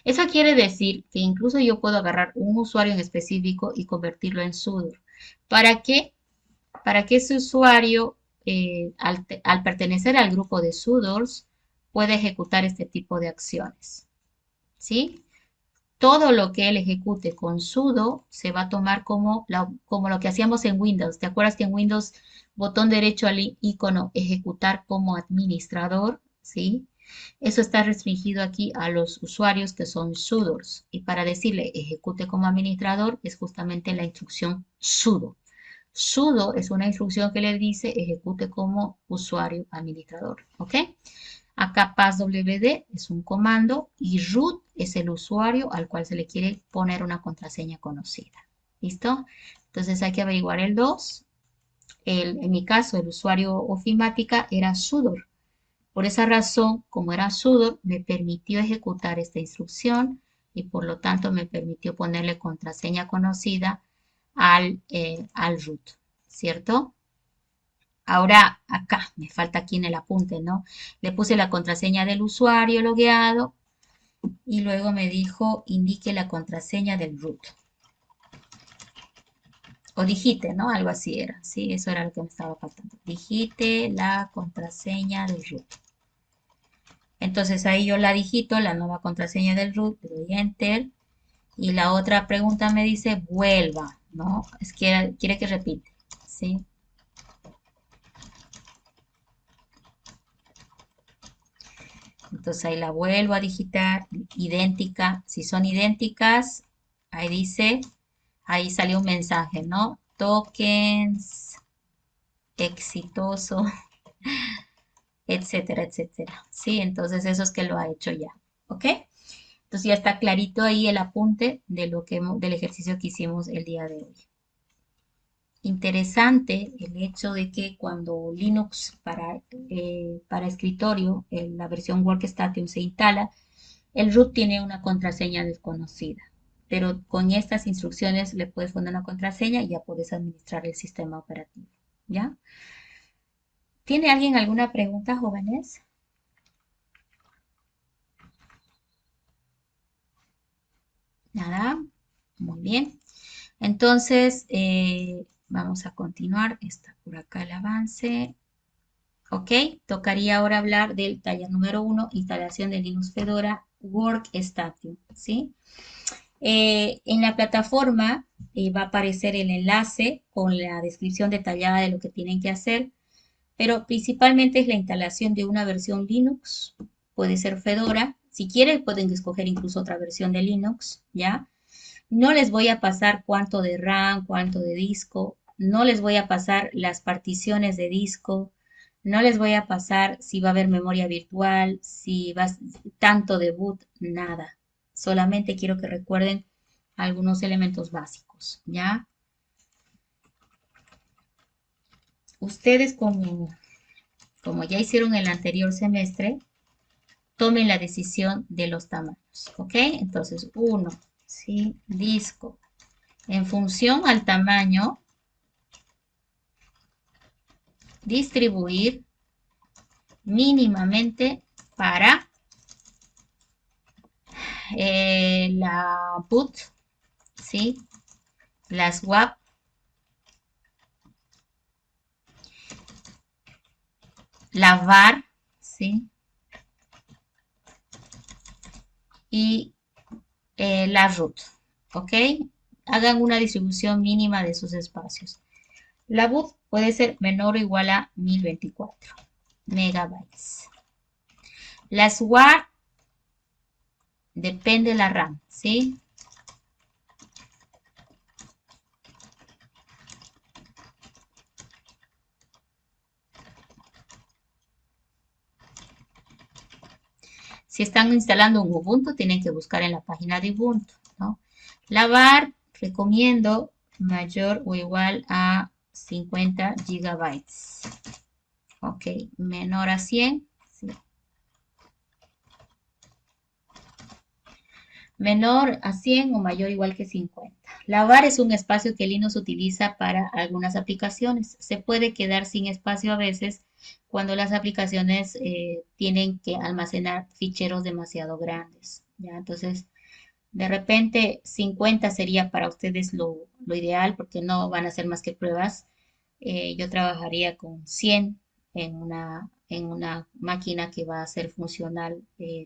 Eso quiere decir que incluso yo puedo agarrar un usuario en específico y convertirlo en sudo. ¿Para qué? Para que ese usuario, al pertenecer al grupo de sudos, pueda ejecutar este tipo de acciones. ¿Sí? Todo lo que él ejecute con sudo se va a tomar como lo que hacíamos en Windows. ¿Te acuerdas que en Windows, botón derecho al icono ejecutar como administrador? ¿Sí? Eso está restringido aquí a los usuarios que son sudos. Y para decirle ejecute como administrador es justamente la instrucción sudo. Sudo es una instrucción que le dice ejecute como usuario administrador. ¿Ok? Acá passwd es un comando y root es el usuario al cual se le quiere poner una contraseña conocida. ¿Listo? Entonces hay que averiguar el 2. En mi caso, el usuario ofimática era sudo. Por esa razón, como era sudo, me permitió ejecutar esta instrucción y por lo tanto me permitió ponerle contraseña conocida al root. ¿Cierto? Ahora acá, me falta aquí en el apunte, ¿no? Le puse la contraseña del usuario logueado y luego me dijo indique la contraseña del root. O digite, ¿no? Algo así era, ¿sí? Eso era lo que me estaba faltando. Digite la contraseña del root. Entonces ahí yo la digito, la nueva contraseña del root, le doy enter. Y la otra pregunta me dice vuelva, ¿no? Es que quiere que repite, ¿sí? Entonces ahí la vuelvo a digitar, idéntica. Si son idénticas, ahí dice, ahí salió un mensaje, ¿no? Tokens, exitoso, etcétera, etcétera. Sí, entonces eso es que lo ha hecho ya, ¿ok? Entonces ya está clarito ahí el apunte de lo que del ejercicio que hicimos el día de hoy. Interesante el hecho de que cuando Linux para escritorio, la versión Workstation se instala, el root tiene una contraseña desconocida. Pero con estas instrucciones le puedes poner una contraseña y ya puedes administrar el sistema operativo. ¿Ya? ¿Tiene alguien alguna pregunta, jóvenes? Nada. Muy bien. Entonces, vamos a continuar. Está por acá el avance. Ok, tocaría ahora hablar del taller número uno, instalación de Linux Fedora Workstation, ¿sí? En la plataforma va a aparecer el enlace con la descripción detallada de lo que tienen que hacer, pero principalmente es la instalación de una versión Linux, puede ser Fedora, si quieren pueden escoger incluso otra versión de Linux, ¿ya? No les voy a pasar cuánto de RAM, cuánto de disco, no les voy a pasar las particiones de disco, no les voy a pasar si va a haber memoria virtual, si va tanto de boot, nada. Solamente quiero que recuerden algunos elementos básicos, ¿ya? Ustedes como ya hicieron el anterior semestre, tomen la decisión de los tamaños, ¿ok? Entonces, uno, ¿sí? Disco. En función al tamaño, distribuir mínimamente para la boot, ¿sí? Las WAP, la var, ¿sí? Y la root, ¿ok? Hagan una distribución mínima de sus espacios. La boot puede ser menor o igual a 1024 megabytes. Las WAR depende de la RAM, ¿sí? Si están instalando un Ubuntu, tienen que buscar en la página de Ubuntu, ¿no? La var recomiendo mayor o igual a 50 gigabytes. Ok, menor a 100, sí. Menor a 100 o mayor o igual que 50. La var es un espacio que Linux utiliza para algunas aplicaciones. Se puede quedar sin espacio a veces cuando las aplicaciones tienen que almacenar ficheros demasiado grandes. ¿Ya? Entonces, de repente 50 sería para ustedes lo ideal porque no van a hacer más que pruebas. Yo trabajaría con 100 en una máquina que va a ser funcional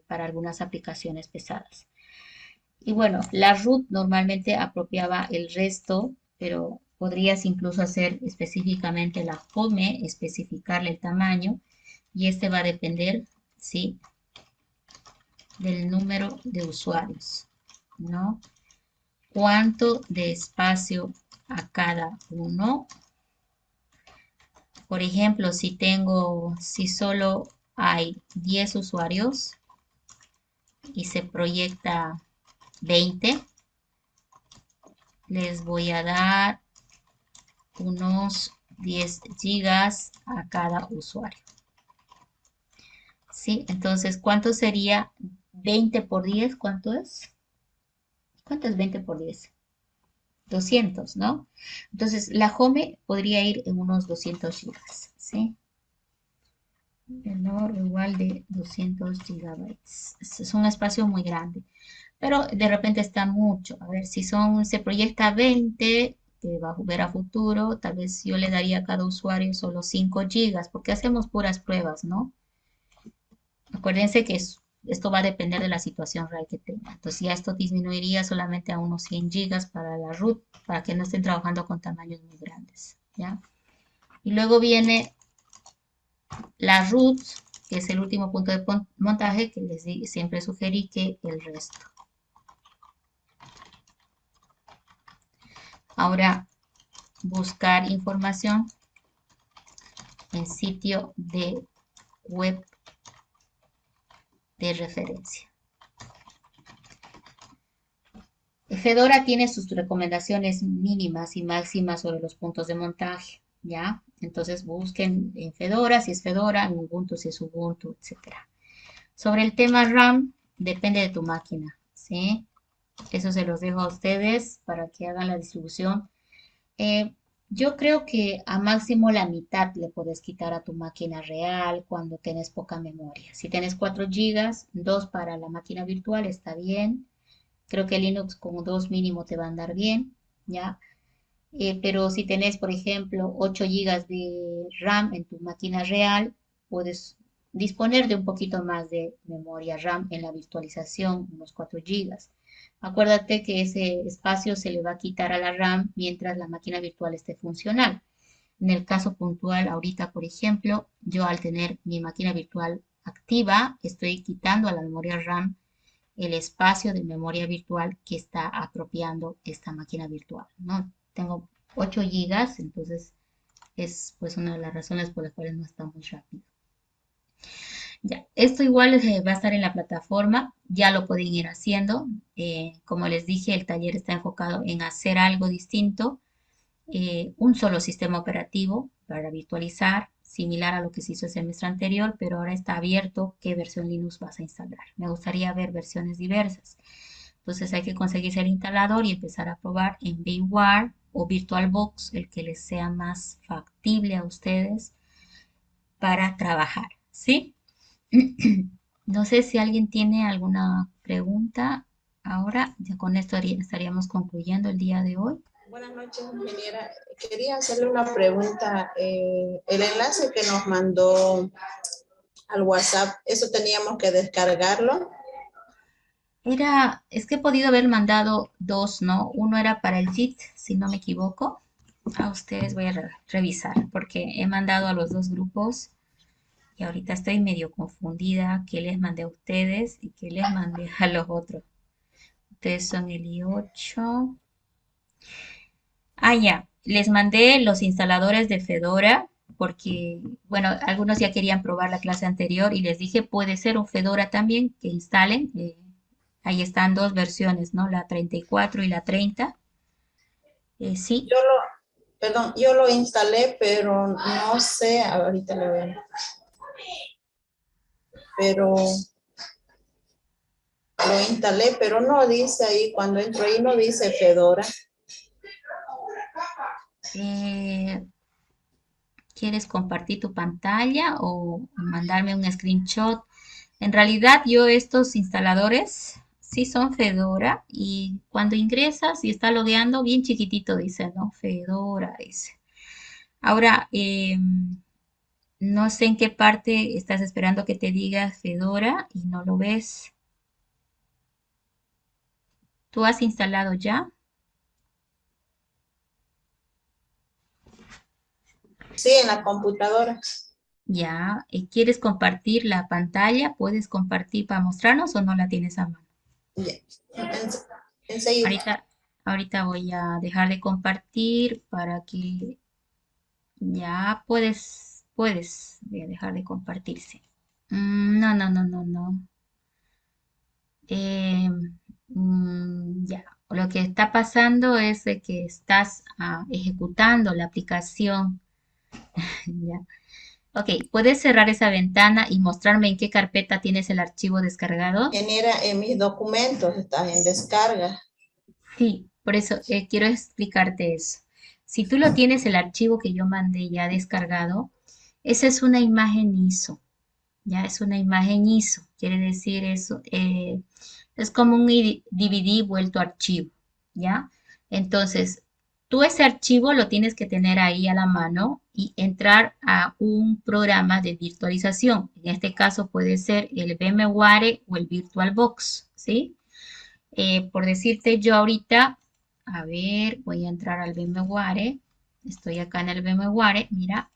para algunas aplicaciones pesadas. Y bueno, la root normalmente apropiaba el resto, pero podrías incluso hacer específicamente la home, especificarle el tamaño, y este va a depender, ¿sí? Del número de usuarios, ¿no? Cuánto de espacio a cada uno. Por ejemplo, si solo hay 10 usuarios y se proyecta 20, les voy a dar unos 10 gigas a cada usuario. ¿Sí? Entonces, ¿cuánto sería 20 por 10? ¿Cuánto es? ¿Cuánto es 20 por 10? 200, ¿no? Entonces, la home podría ir en unos 200 gigas, ¿sí? Menor o igual de 200 gigabytes. Es un espacio muy grande, pero de repente está mucho. A ver, si se proyecta 20, que va a ver a futuro, tal vez yo le daría a cada usuario solo 5 gigas, porque hacemos puras pruebas, ¿no? Acuérdense que esto va a depender de la situación real que tenga. Entonces ya esto disminuiría solamente a unos 100 gigas para la root, para que no estén trabajando con tamaños muy grandes, ¿ya? Y luego viene la root, que es el último punto de montaje que siempre sugerí que el resto. Ahora, buscar información en sitio de web de referencia. Fedora tiene sus recomendaciones mínimas y máximas sobre los puntos de montaje, ¿ya? Entonces busquen en Fedora, si es Fedora, en Ubuntu, si es Ubuntu, etcétera. Sobre el tema RAM, depende de tu máquina, ¿sí? Eso se los dejo a ustedes para que hagan la distribución. Eh, yo creo que a máximo la mitad le puedes quitar a tu máquina real cuando tienes poca memoria. Si tienes 4 gigas, 2 para la máquina virtual está bien. Creo que Linux con 2 mínimo te va a andar bien, ¿ya? Pero si tenés, por ejemplo, 8 gigas de RAM en tu máquina real, puedes disponer de un poquito más de memoria RAM en la virtualización, unos 4 gigas. Acuérdate que ese espacio se le va a quitar a la RAM mientras la máquina virtual esté funcional. En el caso puntual, ahorita, por ejemplo, yo al tener mi máquina virtual activa, estoy quitando a la memoria RAM el espacio de memoria virtual que está apropiando esta máquina virtual, ¿no? Tengo 8 gigas, entonces es pues una de las razones por las cuales no está muy rápido. Ya, esto igual va a estar en la plataforma, ya lo pueden ir haciendo. Como les dije, el taller está enfocado en hacer algo distinto, un solo sistema operativo para virtualizar, similar a lo que se hizo el semestre anterior, pero ahora está abierto qué versión Linux vas a instalar. Me gustaría ver versiones diversas. Entonces hay que conseguirse el instalador y empezar a probar en VMware o VirtualBox, el que les sea más factible a ustedes para trabajar, ¿sí? No sé si alguien tiene alguna pregunta. Ahora, ya con esto estaríamos concluyendo el día de hoy. Buenas noches, ingeniera. Quería hacerle una pregunta. El enlace que nos mandó al WhatsApp, ¿eso teníamos que descargarlo? Es que he podido haber mandado dos, ¿no? Uno era para el JIT, si no me equivoco. A ustedes voy a revisar porque he mandado a los dos grupos y ahorita estoy medio confundida qué les mandé a ustedes y qué les mandé a los otros. Ustedes son el I8. Ah, ya. Les mandé los instaladores de Fedora porque, bueno, algunos ya querían probar la clase anterior y les dije, puede ser un Fedora también que instalen. Ahí están dos versiones, ¿no? La 34 y la 30. Sí, Perdón, yo lo instalé, pero no sé, ahorita le veo. Pero lo instalé, pero no dice ahí, cuando entro ahí no dice Fedora. eh, ¿quieres compartir tu pantalla o mandarme un screenshot? En realidad yo estos instaladores sí son Fedora y cuando ingresas y está logueando bien chiquitito dice, ¿no? Fedora dice. Ahora, no sé en qué parte estás esperando que te diga Fedora y no lo ves. ¿Tú has instalado ya? Sí, en la computadora. Ya, ¿quieres compartir la pantalla? ¿Puedes compartir para mostrarnos o no la tienes a mano? Ya. Enseguida. Ahorita, ahorita voy a dejar de compartir para que ya puedes, voy a dejar de compartirse. No, no, no, no, no. Eh, ya, lo que está pasando es de que estás ejecutando la aplicación. Ya. Ok, ¿puedes cerrar esa ventana y mostrarme en qué carpeta tienes el archivo descargado? Ingeniera, en mis documentos está en descarga. Sí, por eso quiero explicarte eso. Si tú lo tienes, el archivo que yo mandé ya descargado, Esa es una imagen ISO, ya es una imagen ISO, quiere decir eso, es como un DVD vuelto archivo, ¿ya? Entonces, tú ese archivo lo tienes que tener ahí a la mano y entrar a un programa de virtualización. En este caso puede ser el VMware o el VirtualBox, ¿sí? Por decirte yo ahorita, a ver, voy a entrar al VMware, estoy acá en el VMware, mira,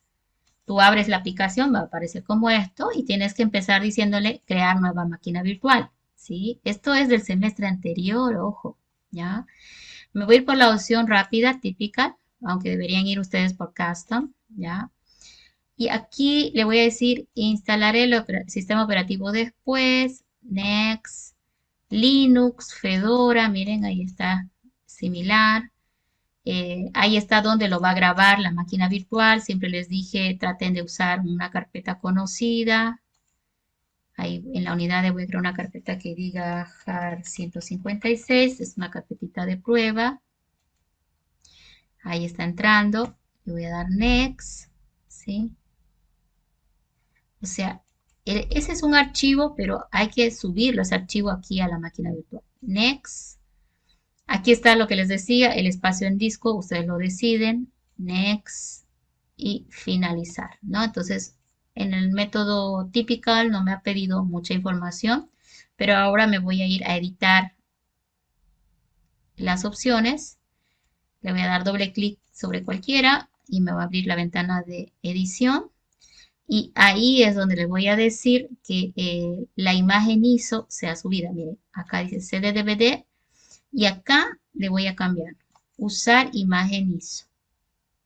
tú abres la aplicación, va a aparecer como esto y tienes que empezar diciéndole crear nueva máquina virtual, ¿sí? Esto es del semestre anterior, ojo, ¿ya? Me voy a ir por la opción rápida, típica, aunque deberían ir ustedes por custom, ¿ya? Y aquí le voy a decir instalaré el sistema operativo después, next, Linux, Fedora, miren, ahí está similar. Ahí está donde lo va a grabar la máquina virtual. Siempre les dije, traten de usar una carpeta conocida. Ahí en la unidad de voy a crear una carpeta que diga JAR 156. Es una carpetita de prueba. Ahí está entrando. Le voy a dar Next. ¿Sí? O sea, ese es un archivo, pero hay que subirlo, ese archivo aquí a la máquina virtual. Next. Aquí está lo que les decía, el espacio en disco, ustedes lo deciden, next y finalizar, ¿no? Entonces, en el método typical no me ha pedido mucha información, pero ahora me voy a ir a editar las opciones, le voy a dar doble clic sobre cualquiera y me va a abrir la ventana de edición y ahí es donde le voy a decir que la imagen ISO sea subida. Miren, acá dice CD/DVD y acá le voy a cambiar, usar imagen ISO,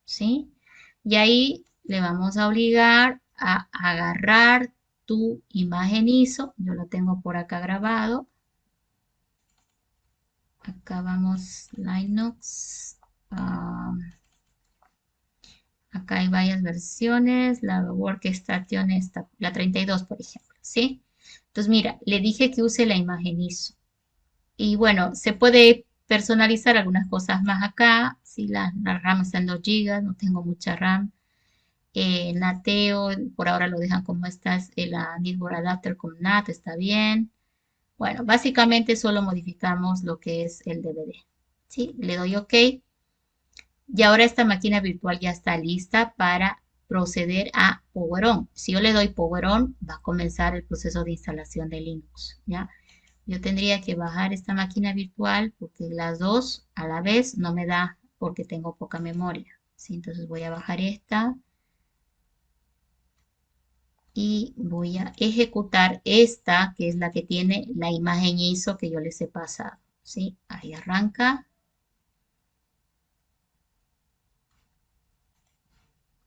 ¿sí? Y ahí le vamos a obligar a agarrar tu imagen ISO, yo lo tengo por acá grabado, acá vamos Linux, ah, acá hay varias versiones, la Workstation está, la 32 por ejemplo, ¿sí? Entonces mira, le dije que use la imagen ISO. Y bueno, se puede personalizar algunas cosas más acá. Si la RAM está en 2 GB, no tengo mucha RAM. Nateo, por ahora lo dejan como está, el Netboard Adapter con NAT, está bien. Bueno, básicamente solo modificamos lo que es el DVD. ¿Sí? Le doy OK. Y ahora esta máquina virtual ya está lista para proceder a Power On. Si yo le doy Power On, va a comenzar el proceso de instalación de Linux, ¿ya? Yo tendría que bajar esta máquina virtual porque las dos a la vez no me da porque tengo poca memoria. ¿Sí? Entonces voy a bajar esta y voy a ejecutar esta que es la que tiene la imagen ISO que yo les he pasado. ¿Sí? Ahí arranca.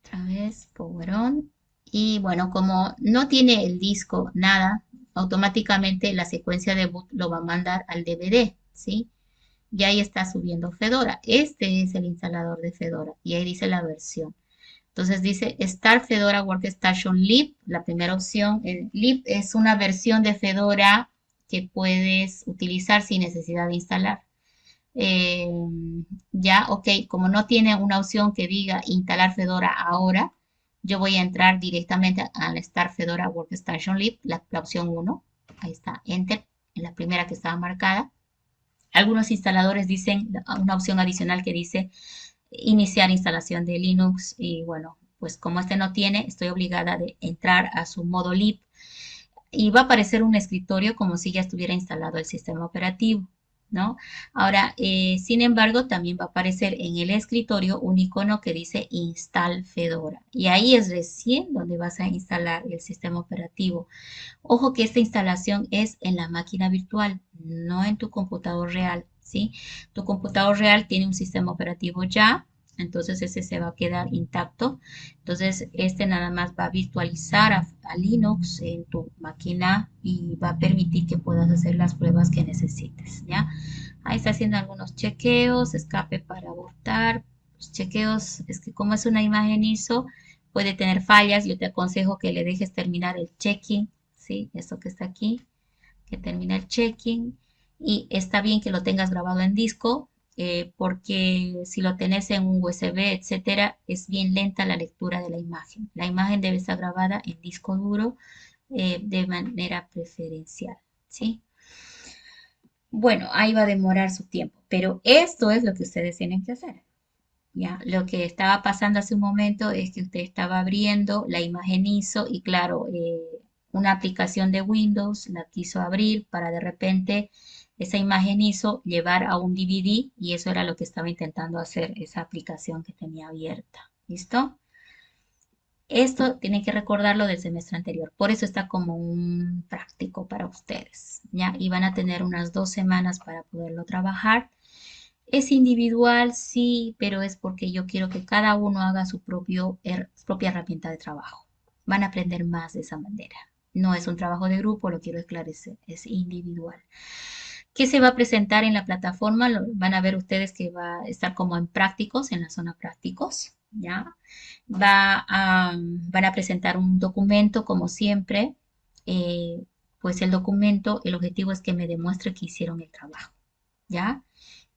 Otra vez, Power On. Y bueno, como no tiene el disco nada, automáticamente la secuencia de boot lo va a mandar al DVD. ¿Sí? Y ahí está subiendo Fedora. Este es el instalador de Fedora y ahí dice la versión. Entonces dice Start Fedora Workstation Lib, la primera opción. El Lib es una versión de Fedora que puedes utilizar sin necesidad de instalar. Eh, ya, ok, como no tiene una opción que diga instalar Fedora ahora, yo voy a entrar directamente a Start Fedora Workstation Lib, la opción 1. Ahí está, Enter, en la primera que estaba marcada. Algunos instaladores dicen una opción adicional que dice iniciar instalación de Linux y bueno, pues como este no tiene, estoy obligada de entrar a su modo lib y va a aparecer un escritorio como si ya estuviera instalado el sistema operativo, ¿no? Ahora, sin embargo, también va a aparecer en el escritorio un icono que dice Install Fedora y ahí es recién donde vas a instalar el sistema operativo. Ojo que esta instalación es en la máquina virtual, no en tu computador real, ¿sí? Tu computador real tiene un sistema operativo ya, entonces ese se va a quedar intacto. Entonces este nada más va a virtualizar a Linux en tu máquina y va a permitir que puedas hacer las pruebas que necesites, ¿ya? Ahí está haciendo algunos chequeos, escape para abortar. Los chequeos, es que como es una imagen ISO, puede tener fallas. Yo te aconsejo que le dejes terminar el checking, ¿sí? Esto que está aquí, que termina el checking. Y está bien que lo tengas grabado en disco. porque si lo tenés en un USB, etcétera, es bien lenta la lectura de la imagen. La imagen debe estar grabada en disco duro de manera preferencial, ¿sí? Bueno, ahí va a demorar su tiempo, pero esto es lo que ustedes tienen que hacer. Ya, lo que estaba pasando hace un momento es que usted estaba abriendo la imagen ISO y claro, una aplicación de Windows la quiso abrir para de repente esa imagen ISO llevar a un DVD y eso era lo que estaba intentando hacer esa aplicación que tenía abierta. ¿Listo? Esto tienen que recordarlo del semestre anterior, por eso está como un práctico para ustedes, ¿ya? Y van a tener unas 2 semanas para poderlo trabajar. Es individual, sí, pero es porque yo quiero que cada uno haga su propia herramienta de trabajo. Van a aprender más de esa manera. No es un trabajo de grupo, lo quiero esclarecer, es individual. ¿Qué se va a presentar en la plataforma? Van a ver ustedes que va a estar como en prácticos, en la zona prácticos, ¿ya? Van a presentar un documento, como siempre. eh, pues el documento, el objetivo es que me demuestre que hicieron el trabajo, ¿ya?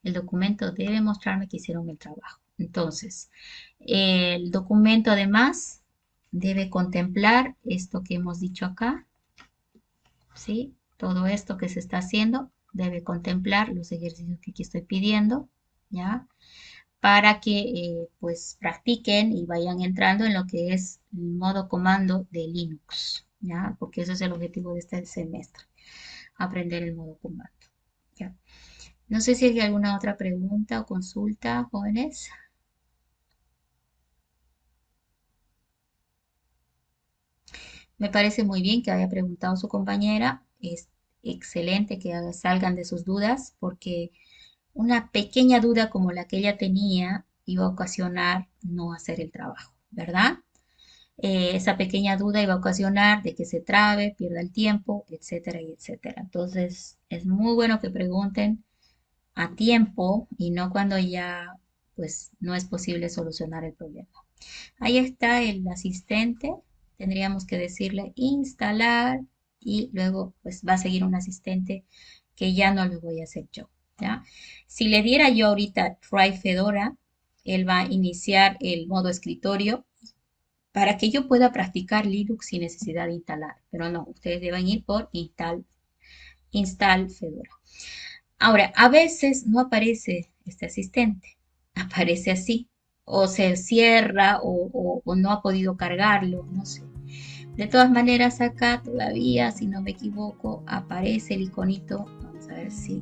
El documento debe mostrarme que hicieron el trabajo. Entonces, el documento además debe contemplar esto que hemos dicho acá, ¿sí? Todo esto que se está haciendo debe contemplar los ejercicios que aquí estoy pidiendo, ¿ya? Para que pues practiquen y vayan entrando en lo que es el modo comando de Linux, ¿ya? Porque ese es el objetivo de este semestre, aprender el modo comando, ¿ya? No sé si hay alguna otra pregunta o consulta, jóvenes. Me parece muy bien que haya preguntado su compañera. Es excelente que salgan de sus dudas porque una pequeña duda como la que ella tenía iba a ocasionar no hacer el trabajo, ¿verdad? Esa pequeña duda iba a ocasionar de que se trabe, pierda el tiempo, etcétera y etcétera. Entonces, es muy bueno que pregunten a tiempo y no cuando ya pues no es posible solucionar el problema. Ahí está el asistente. Tendríamos que decirle instalar y luego pues va a seguir un asistente que ya no lo voy a hacer yo, ¿ya? Si le diera yo ahorita try Fedora, él va a iniciar el modo escritorio para que yo pueda practicar Linux sin necesidad de instalar. Pero no, ustedes deben ir por install Fedora. Ahora, a veces no aparece este asistente, aparece así, o se cierra o no ha podido cargarlo, no sé. De todas maneras, acá todavía, si no me equivoco, aparece el iconito. Vamos a ver si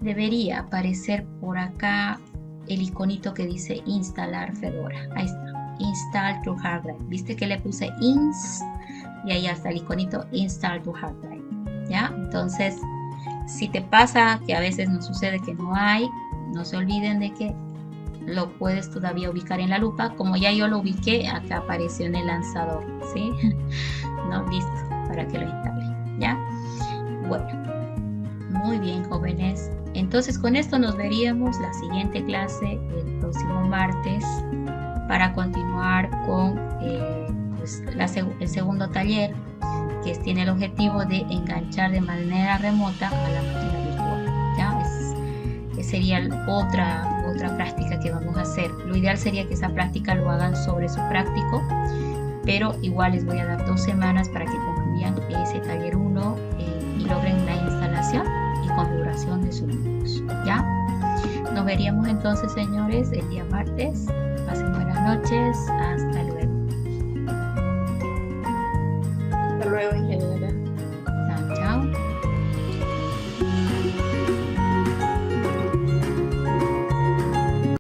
debería aparecer por acá el iconito que dice instalar Fedora. Ahí está, install to hard drive. ¿Viste que le puse ins? Y ahí está el iconito install to hard drive, ¿ya? Entonces, si te pasa que a veces nos sucede que no hay, no se olviden de que lo puedes todavía ubicar en la lupa. Como ya yo lo ubiqué, acá apareció en el lanzador, ¿sí? No, listo, para que lo instale, ¿ya? Bueno, muy bien, jóvenes. Entonces, con esto nos veríamos la siguiente clase el próximo martes para continuar con pues, el segundo taller que tiene el objetivo de enganchar de manera remota a la máquina virtual. ¿Ya? Sería otra práctica que vamos a hacer. Lo ideal sería que esa práctica lo hagan sobre su práctico, pero igual les voy a dar 2 semanas para que concluyan ese taller 1 y logren la instalación y configuración de su Linux. ¿Ya? Nos veríamos entonces, señores, el día martes. Pasen buenas noches. Hasta luego. Hasta luego, ingeniera.